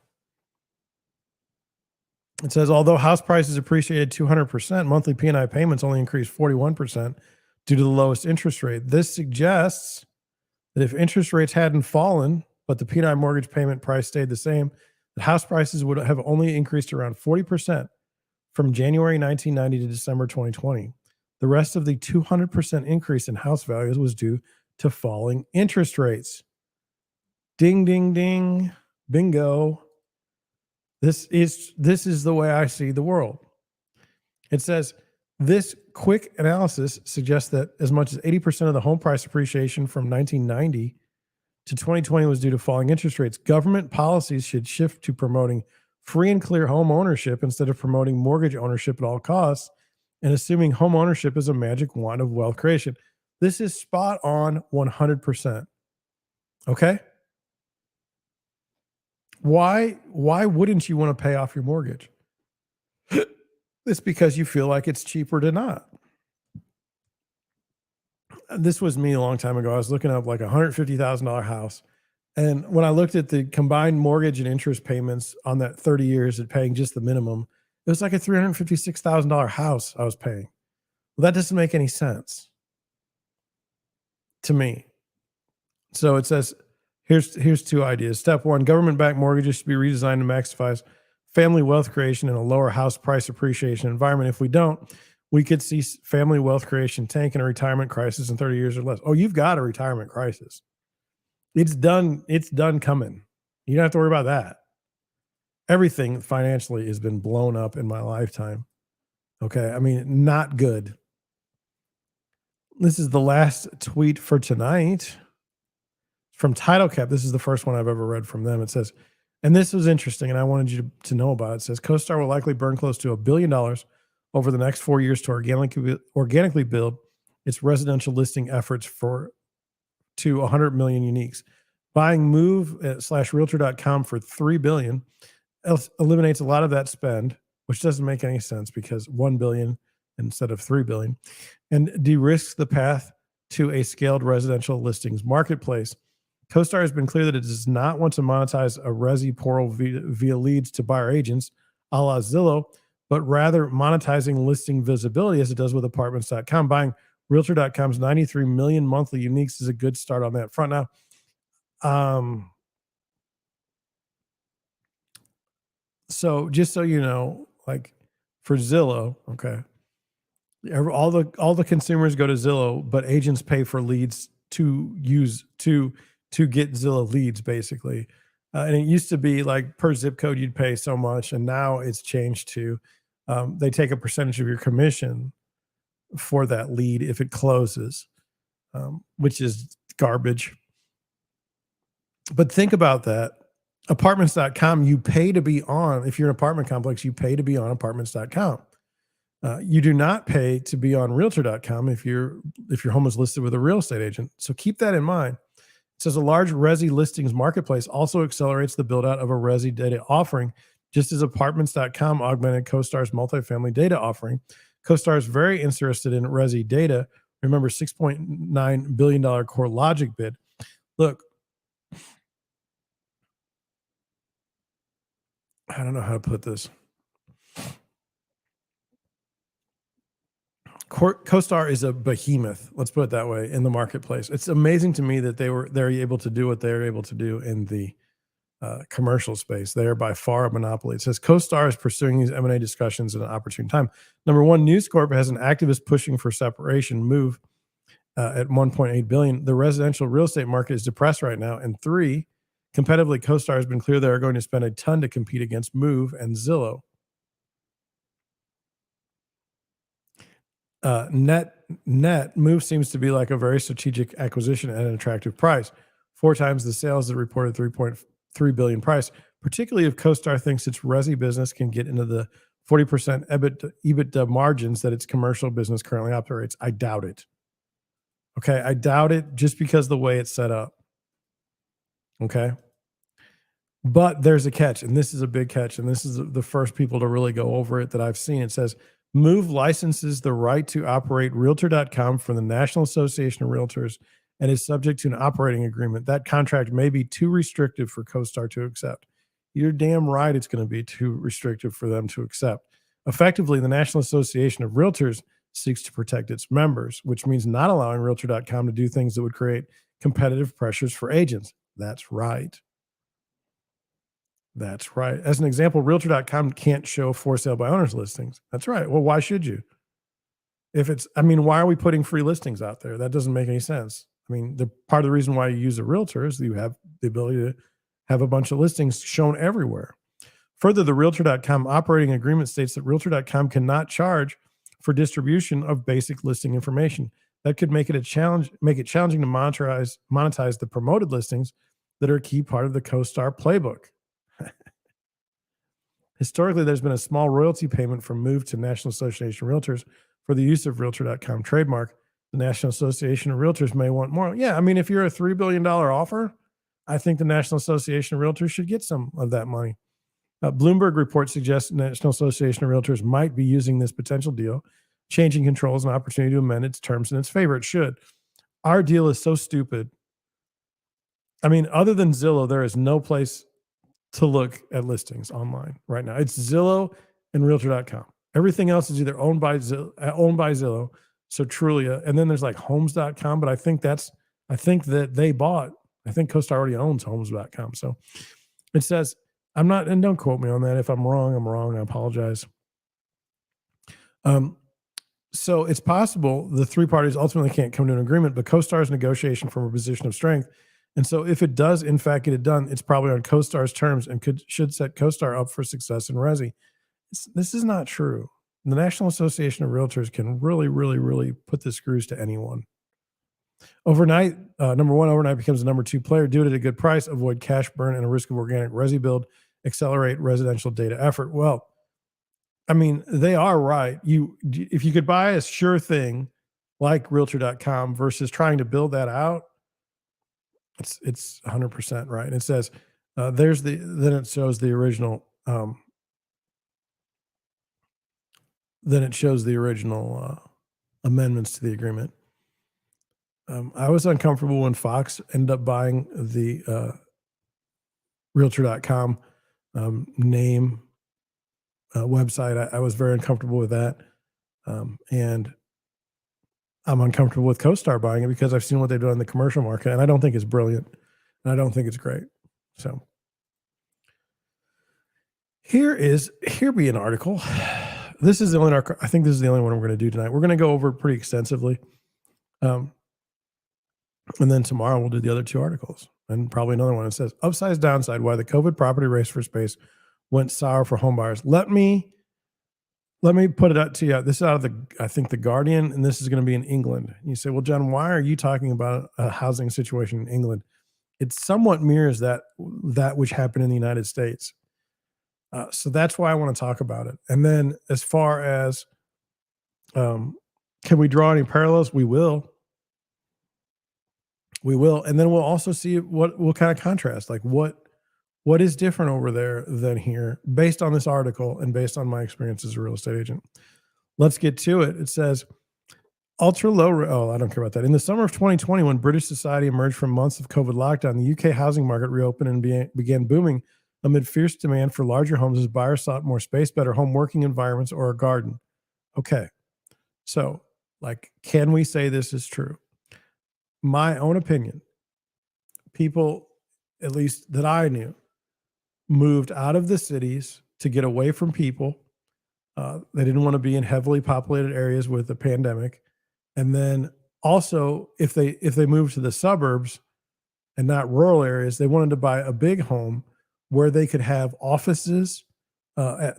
It says, although house prices appreciated 200%, monthly P&I payments only increased 41% due to the lowest interest rate. This suggests that if interest rates hadn't fallen, but the P&I mortgage payment price stayed the same, the house prices would have only increased around 40% from January 1990 to December 2020. The rest of the 200% increase in house values was due to falling interest rates. Ding, ding, ding. Bingo. This is the way I see the world. It says, this quick analysis suggests that as much as 80% of the home price appreciation from 1990 to 2020 was due to falling interest rates. Government policies should shift to promoting free and clear home ownership instead of promoting mortgage ownership at all costs and assuming home ownership is a magic wand of wealth creation. This is spot on 100%. Okay? Why wouldn't you want to pay off your mortgage? It's because you feel like it's cheaper to not. This was me a long time ago. I was looking up like $150,000 house. And when I looked at the combined mortgage and interest payments on that 30 years at paying just the minimum, it was like a $356,000 house I was paying. Well, that doesn't make any sense to me. So it says, here's two ideas. Step one, government-backed mortgages should be redesigned to maximize family wealth creation in a lower house price appreciation environment. If we don't, we could see family wealth creation tank in a retirement crisis in 30 years or less. Oh, you've got a retirement crisis. It's done coming. You don't have to worry about that. Everything financially has been blown up in my lifetime. Okay. I mean, not good. This is the last tweet for tonight from TitleCap. This is the first one I've ever read from them. It says, and this was interesting and I wanted you to know about it. It says, CoStar will likely burn close to $1 billion over the next 4 years to organically build its residential listing efforts to 100 million uniques. Buying move/realtor.com for $3 billion eliminates a lot of that spend, which doesn't make any sense because $1 billion instead of $3 billion, and de-risks the path to a scaled residential listings marketplace. CoStar has been clear that it does not want to monetize a resi portal via leads to buyer agents a la Zillow, but rather monetizing listing visibility as it does with apartments.com. Buying realtor.com's 93 million monthly uniques is a good start on that front. Now, um, so just so you know, like for Zillow, okay, all the consumers go to Zillow, but agents pay for leads to get Zillow leads, basically. And it used to be like per zip code you'd pay so much, and now it's changed to they take a percentage of your commission for that lead if it closes, which is garbage. But think about that. Apartments.com, you pay to be on. If you're an apartment complex, you pay to be on apartments.com. You do not pay to be on realtor.com if your home is listed with a real estate agent. So keep that in mind. It says a large resi listings marketplace also accelerates the build out of a resi data offering, just as apartments.com augmented CoStar's multifamily data offering. CoStar is very interested in resi data. Remember, $6.9 billion CoreLogic bid. Look, I don't know how to put this. CoStar is a behemoth, let's put it that way, in the marketplace. It's amazing to me that they're able to do what they're able to do in the commercial space. They are by far a monopoly. It says CoStar is pursuing these M&A discussions at an opportune time. Number one, News Corp has an activist pushing for separation move at 1.8 billion. The residential real estate market is depressed right now. And three, competitively, CoStar has been clear they are going to spend a ton to compete against Move and Zillow. Net Move seems to be like a very strategic acquisition at an attractive price, 4 times the sales that reported 3.3 billion price. Particularly if CoStar thinks its resi business can get into the 40% EBITDA margins that its commercial business currently operates. I doubt it. Okay, I doubt it just because the way it's set up. Okay, but there's a catch, and this is a big catch, and this is the first people to really go over it that I've seen. It says Move licenses the right to operate Realtor.com from the National Association of Realtors and is subject to an operating agreement. That contract may be too restrictive for CoStar to accept. You're damn right it's going to be too restrictive for them to accept. Effectively, the National Association of Realtors seeks to protect its members, which means not allowing Realtor.com to do things that would create competitive pressures for agents. That's right. That's right. As an example, Realtor.com can't show for sale by owners listings. That's right. Well, why should you? I mean, why are we putting free listings out there? That doesn't make any sense. I mean, the part of the reason why you use a realtor is that you have the ability to have a bunch of listings shown everywhere. Further, the Realtor.com operating agreement states that Realtor.com cannot charge for distribution of basic listing information. That could make it challenging to monetize the promoted listings that are a key part of the CoStar playbook. Historically, there's been a small royalty payment from Move to National Association of Realtors for the use of Realtor.com trademark. The National Association of Realtors may want more. Yeah, I mean, if you're a $3 billion offer, I think the National Association of Realtors should get some of that money. Bloomberg report suggests the National Association of Realtors might be using this potential deal, changing controls and opportunity to amend its terms in its favor. It should. Our deal is so stupid. I mean, other than Zillow, there is no place to look at listings online right now. It's Zillow and Realtor.com. Everything else is either owned by Zillow, so Trulia, and then there's like Homes.com. But I think that I think CoStar already owns Homes.com. So it says I'm not, and don't quote me on that. If I'm wrong, I'm wrong. I apologize. So it's possible the three parties ultimately can't come to an agreement, but CoStar's negotiation from a position of strength. And so if it does, in fact, get it done, it's probably on CoStar's terms and should set CoStar up for success in resi. This is not true. The National Association of Realtors can really, really, really put the screws to anyone. Overnight, number one, overnight becomes the number two player. Do it at a good price, avoid cash burn and a risk of organic resi build, accelerate residential data effort. Well, I mean, they are right. If you could buy a sure thing like Realtor.com versus trying to build that out, it's 100% right. And it says then it shows the original amendments to the agreement. I was uncomfortable when Fox ended up buying the Realtor.com name website. I was very uncomfortable with that. And I'm uncomfortable with CoStar buying it because I've seen what they've done in the commercial market, and I don't think it's brilliant. And I don't think it's great. So here be an article. This is the only article. I think this is the only one we're going to do tonight. We're going to go over it pretty extensively. And then tomorrow we'll do the other two articles and probably another one. It says upside downside, why the COVID property race for space went sour for home buyers. Let me put it out to you. This is out of I think the Guardian, and this is going to be in England. You say, well, John, why are you talking about a housing situation in England? It somewhat mirrors that which happened in the United States. So that's why I want to talk about it. And then as far as can we draw any parallels? We will. And then we'll also see what kind of contrast, like what is different over there than here based on this article and based on my experience as a real estate agent. Let's get to it. It says ultra low. Oh, I don't care about that. In the summer of 2020, when British society emerged from months of COVID lockdown, the UK housing market reopened and began booming amid fierce demand for larger homes as buyers sought more space, better home working environments, or a garden. Okay. So, can we say this is true? My own opinion, people, at least that I knew, moved out of the cities to get away from people. They didn't want to be in heavily populated areas with the pandemic. And then also, if they moved to the suburbs and not rural areas, they wanted to buy a big home where they could have offices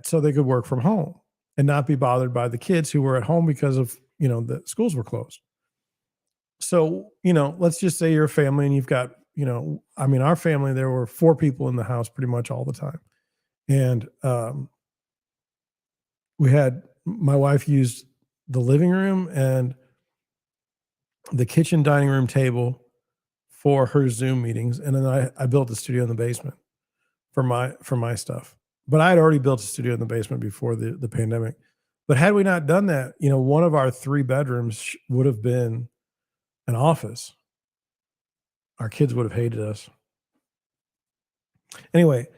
so they could work from home and not be bothered by the kids who were at home because of, the schools were closed. So, let's just say you're a family and you've got, our family, there were 4 people in the house pretty much all the time. And my wife used the living room and the kitchen dining room table for her Zoom meetings. And then I built a studio in the basement for my stuff. But I had already built a studio in the basement before the pandemic. But had we not done that, one of our 3 bedrooms would have been an office. Our kids would have hated us. Anyway,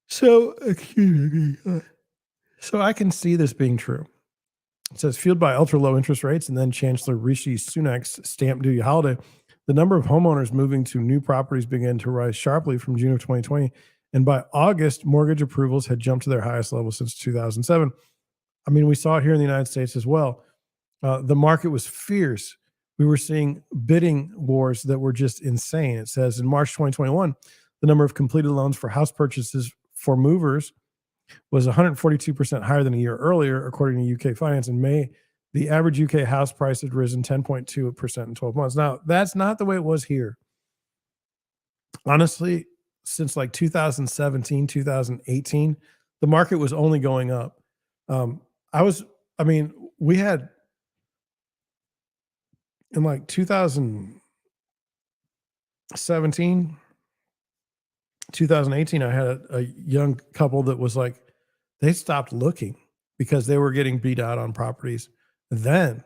so I can see this being true. It says, fueled by ultra low interest rates and then Chancellor Rishi Sunak's stamp duty holiday, the number of homeowners moving to new properties began to rise sharply from June of 2020. And by August, mortgage approvals had jumped to their highest level since 2007. We saw it here in the United States as well. The market was fierce. We were seeing bidding wars that were just insane. It says in March 2021, the number of completed loans for house purchases for movers was 142% higher than a year earlier, according to UK Finance. In May, the average UK house price had risen 10.2% in 12 months. Now, that's not the way it was here. Honestly, since 2017, 2018, the market was only going up. We had in 2017, 2018, I had a young couple that was they stopped looking because they were getting beat out on properties then.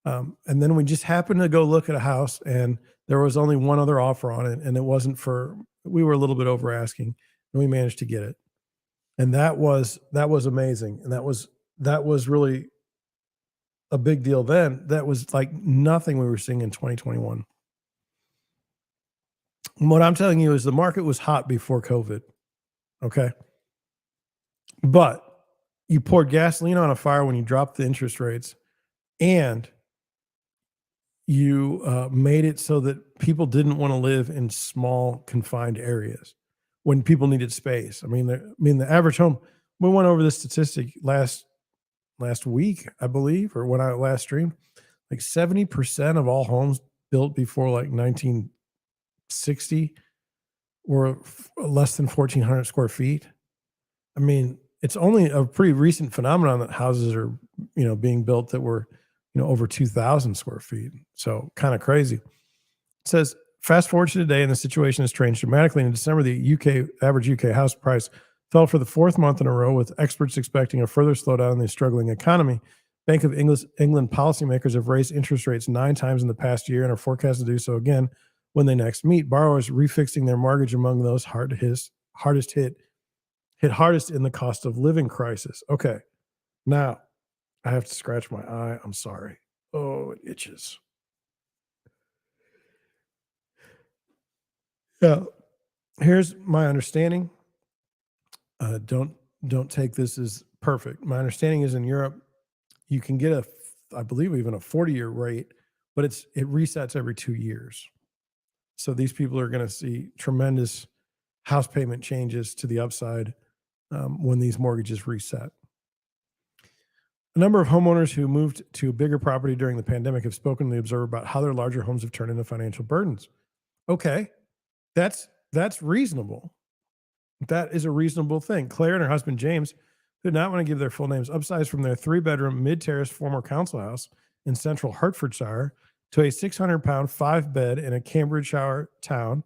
And then we just happened to go look at a house and there was only one other offer on it. And it wasn't we were a little bit over asking and we managed to get it. And that was amazing. And that was really a big deal then. That was like nothing we were seeing in 2021. And what I'm telling you is the market was hot before COVID. Okay. But you poured gasoline on a fire when you dropped the interest rates and you made it so that people didn't want to live in small confined areas when people needed space. The average home, we went over this statistic last week, I believe, or when I last streamed, 70% of all homes built before 1960 were less than 1,400 square feet. It's only a pretty recent phenomenon that houses are, being built that were, over 2,000 square feet. So kind of crazy. It says, fast forward to today, and the situation has changed dramatically. In December, the average UK house price fell for the 4th month in a row, with experts expecting a further slowdown in the struggling economy. Bank of England policymakers have raised interest rates 9 times in the past year and are forecast to do so again when they next meet. Borrowers refixing their mortgage among those hardest hit in the cost of living crisis. Okay, now I have to scratch my eye. I'm sorry. Oh, it itches. Yeah, here's my understanding. Don't take this as perfect. My understanding is in Europe, you can get I believe even a 40-year rate, but it resets every 2 years. So these people are going to see tremendous house payment changes to the upside when these mortgages reset. A number of homeowners who moved to a bigger property during the pandemic have spoken to the Observer about how their larger homes have turned into financial burdens. Okay, that's reasonable. That is a reasonable thing. Claire and her husband James, who did not want to give their full names, upsized from their 3-bedroom mid-terrace former council house in central Hertfordshire to a 600-pound 5-bed in a Cambridgeshire town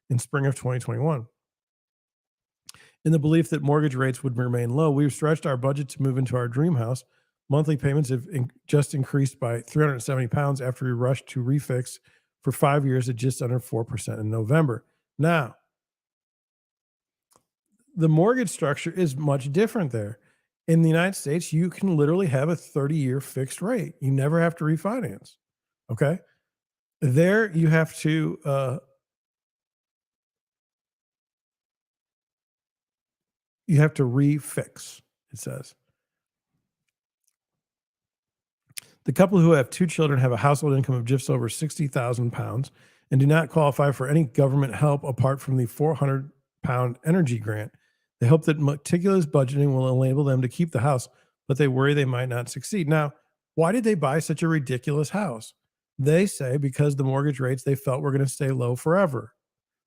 in spring of 2021. In the belief that mortgage rates would remain low, we've stretched our budget to move into our dream house. Monthly payments have just increased by £370 after we rushed to refix for 5 years at just under 4% in November. Now, the mortgage structure is much different there. In the United States, you can literally have a 30-year fixed rate. You never have to refinance. Okay? There you have to refix, it says. The couple who have 2 children have a household income of just over £60,000 and do not qualify for any government help apart from the £400 energy grant. They hope that meticulous budgeting will enable them to keep the house, but they worry they might not succeed. Now, why did they buy such a ridiculous house? They say because the mortgage rates they felt were going to stay low forever.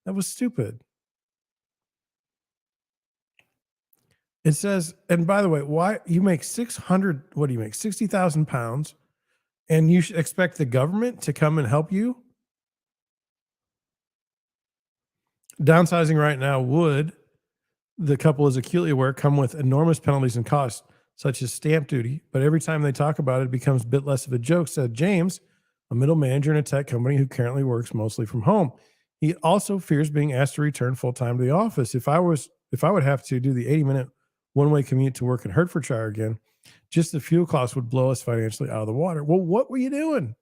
That was stupid. It says, and by the way, why you make 600, what do you make? £60,000 and you should expect the government to come and help you? Downsizing right now would, the couple is acutely aware, come with enormous penalties and costs, such as stamp duty. But every time they talk about it, it becomes a bit less of a joke, said James, a middle manager in a tech company who currently works mostly from home. He also fears being asked to return full time to the office. If I would have to do the 80-minute one-way commute to work in Hertfordshire again, just the fuel costs would blow us financially out of the water. Well, what were you doing?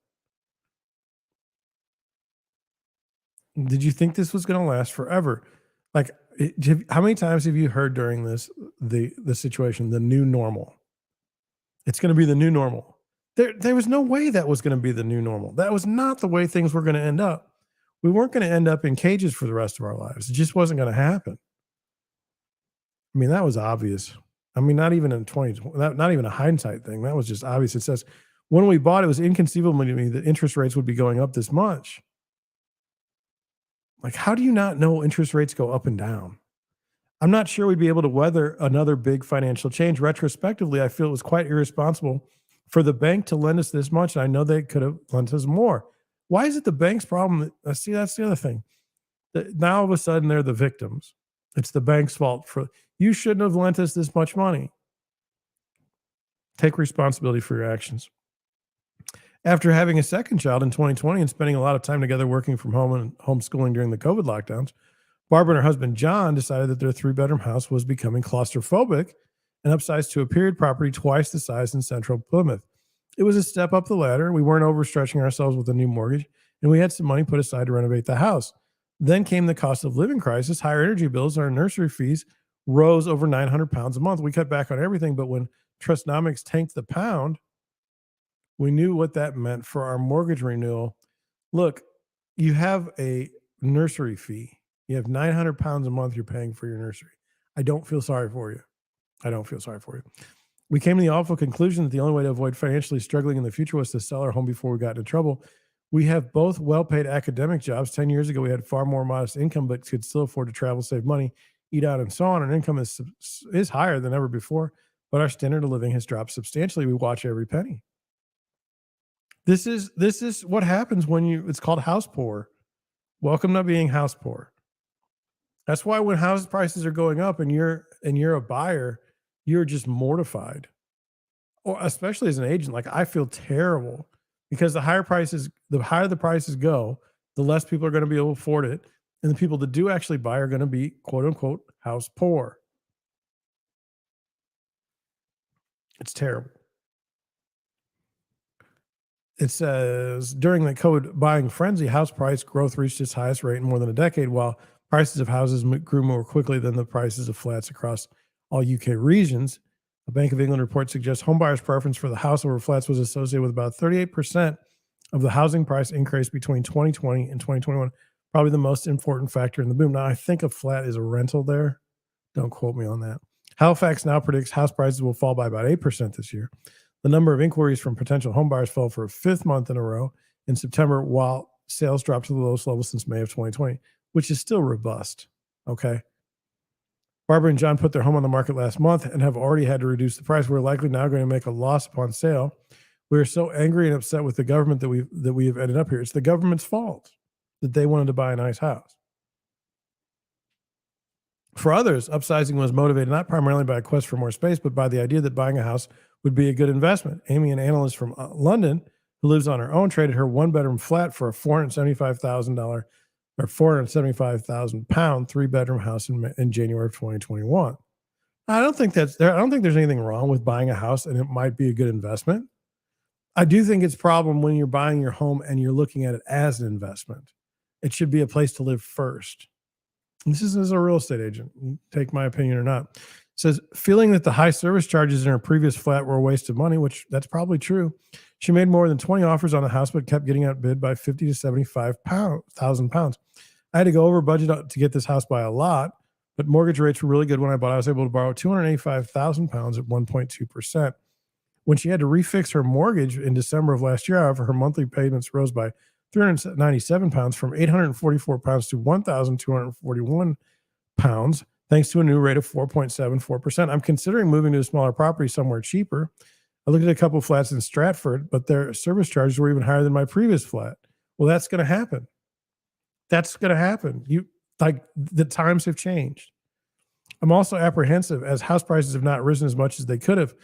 Did you think this was going to last forever? Like, how many times have you heard during this the situation, the new normal? It's going to be the new normal. There was no way that was going to be the new normal. That was not the way things were going to end up. We weren't going to end up in cages for the rest of our lives. It just wasn't going to happen. I mean, that was obvious. I mean, not even in 2020, not even a hindsight thing. That was just obvious. It says, when we bought, it was inconceivable to me that interest rates would be going up this much. Like, how do you not know interest rates go up and down? I'm not sure we'd be able to weather another big financial change. Retrospectively, I feel it was quite irresponsible for the bank to lend us this much. And I know they could have lent us more. Why is it the bank's problem? See, that's the other thing. Now all of a sudden they're the victims. It's the bank's fault for you shouldn't have lent us this much money. Take responsibility for your actions. After having a second child in 2020 and spending a lot of time together working from home and homeschooling during the COVID lockdowns, Barbara and her husband John decided that their 3-bedroom house was becoming claustrophobic and upsized to a period property twice the size in central Plymouth. It was a step up the ladder. We weren't overstretching ourselves with a new mortgage, and we had some money put aside to renovate the house. Then came the cost of living crisis, higher energy bills, and our nursery fees rose over £900 a month. We cut back on everything, but when Trustnomics tanked the pound, we knew what that meant for our mortgage renewal. Look, you have a nursery fee. You have £900 a month you're paying for your nursery. I don't feel sorry for you. I don't feel sorry for you. We came to the awful conclusion that the only way to avoid financially struggling in the future was to sell our home before we got into trouble. We have both well-paid academic jobs. 10 years ago, we had far more modest income, but could still afford to travel, save money, eat out, and so on. Our income is higher than ever before, but our standard of living has dropped substantially. We watch every penny. This is what happens when it's called house poor. Welcome to being house poor. That's why when house prices are going up and you're a buyer, you're just mortified. or especially as an agent, like I feel terrible because the higher the prices go, the less people are going to be able to afford it. And the people that do actually buy are going to be quote unquote house poor. It's terrible. It says during the COVID buying frenzy, house price growth reached its highest rate in more than a decade, while prices of houses grew more quickly than the prices of flats across all UK regions. A Bank of England report suggests homebuyers' preference for the house over flats was associated with about 38% of the housing price increase between 2020 and 2021, probably the most important factor in the boom. Now, I think a flat is a rental there. Don't quote me on that. Halifax now predicts house prices will fall by about 8% this year. The number of inquiries from potential homebuyers fell for a fifth month in a row in September, while sales dropped to the lowest level since May of 2020, which is still robust. Okay. Barbara and John put their home on the market last month and have already had to reduce the price. We're likely now going to make a loss upon sale. We are so angry and upset with the government that we have ended up here. It's the government's fault that they wanted to buy a nice house. For others, upsizing was motivated not primarily by a quest for more space, but by the idea that buying a house would be a good investment. Amy, an analyst from London who lives on her own, traded her one-bedroom flat for a $475,000 or 475,000 pound three-bedroom house in January of 2021. I don't think that's there. I don't think there's anything wrong with buying a house, and it might be a good investment. I do think it's a problem when you're buying your home and you're looking at it as an investment. It should be a place to live first. This is as a real estate agent. You take my opinion or not. It says, feeling that the high service charges in her previous flat were a waste of money, which that's probably true. She made more than 20 offers on the house, but kept getting outbid by 50 to 75,000 pounds. I had to go over budget to get this house by a lot, but mortgage rates were really good when I bought. I was able to borrow 285,000 pounds at 1.2%. When she had to refix her mortgage in December of last year, however, her monthly payments rose by 397 pounds from 844 pounds to 1,241 pounds, thanks to a new rate of 4.74%. I'm considering moving to a smaller property somewhere cheaper. I looked at a couple of flats in Stratford, but their service charges were even higher than my previous flat. Well, that's going to happen. That's going to happen. The times have changed. I'm also apprehensive as house prices have not risen as much as they could have.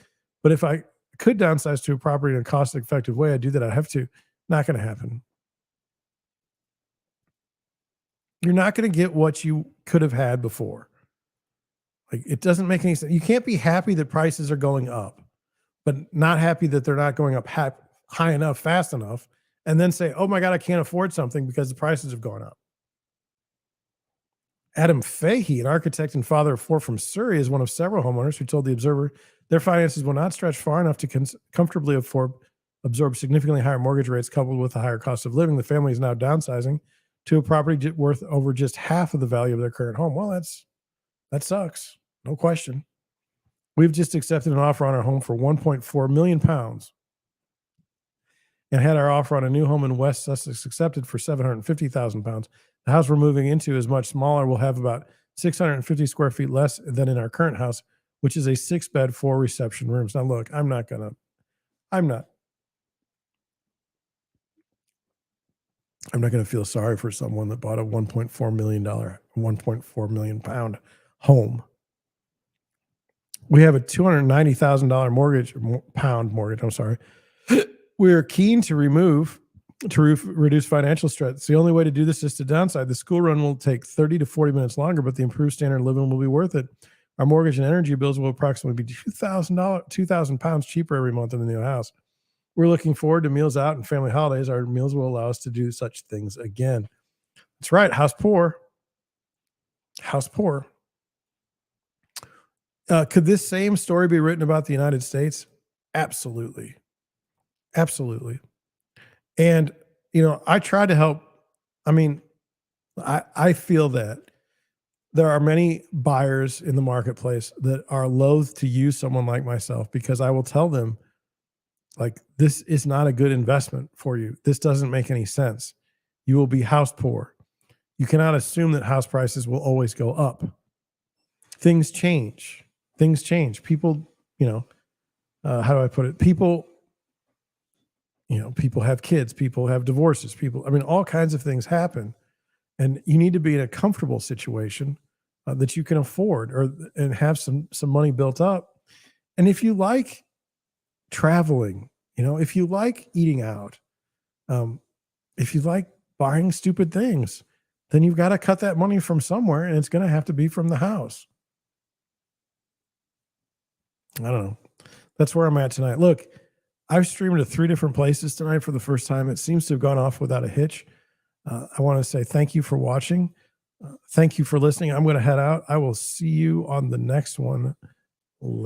But if I could downsize to a property in a cost-effective way, I'd do that. I have to. Not going to happen. You're not going to get what you could have had before. Like, it doesn't make any sense. You can't be happy that prices are going up, but not happy that they're not going up high enough, fast enough, and then say, oh my God, I can't afford something because the prices have gone up. Adam Fahey, an architect and father of four from Surrey, is one of several homeowners who told The Observer their finances will not stretch far enough to comfortably absorb significantly higher mortgage rates coupled with a higher cost of living. The family is now downsizing to a property worth over just half of the value of their current home. Well, that sucks. No question. We've just accepted an offer on our home for 1.4 million pounds and had our offer on a new home in West Sussex accepted for 750,000 pounds. The house we're moving into is much smaller. We'll have about 650 square feet less than in our current house, which is a 6-bed, 4 reception rooms. Now, look, I'm not going to feel sorry for someone that bought a $1.4 million, 1.4 million pound home. We have a $290,000 pound mortgage. I'm sorry. We are keen to reduce financial stress. The only way to do this is to downside. The school run will take 30 to 40 minutes longer, but the improved standard of living will be worth it. Our mortgage and energy bills will approximately be £2,000 cheaper every month in the new house. We're looking forward to meals out and family holidays. Our meals will allow us to do such things again. That's right. House poor. House poor. Could this same story be written about the United States? Absolutely. Absolutely. And, I try to help. I mean, I feel that there are many buyers in the marketplace that are loath to use someone like myself because I will tell them, like, this is not a good investment for you. This doesn't make any sense. You will be house poor. You cannot assume that house prices will always go up. Things change. People, how do I put it? People have kids, people have divorces, all kinds of things happen. And you need to be in a comfortable situation that you can afford and have some money built up. And if you like traveling, if you like eating out, um, if you like buying stupid things, then you've got to cut that money from somewhere, and it's going to have to be from the house. I don't know. That's where I'm at tonight. Look, I've streamed to 3 different places tonight for the first time. It seems to have gone off without a hitch. I want to say thank you for watching. Thank you for listening. I'm going to head out. I will see you on the next one.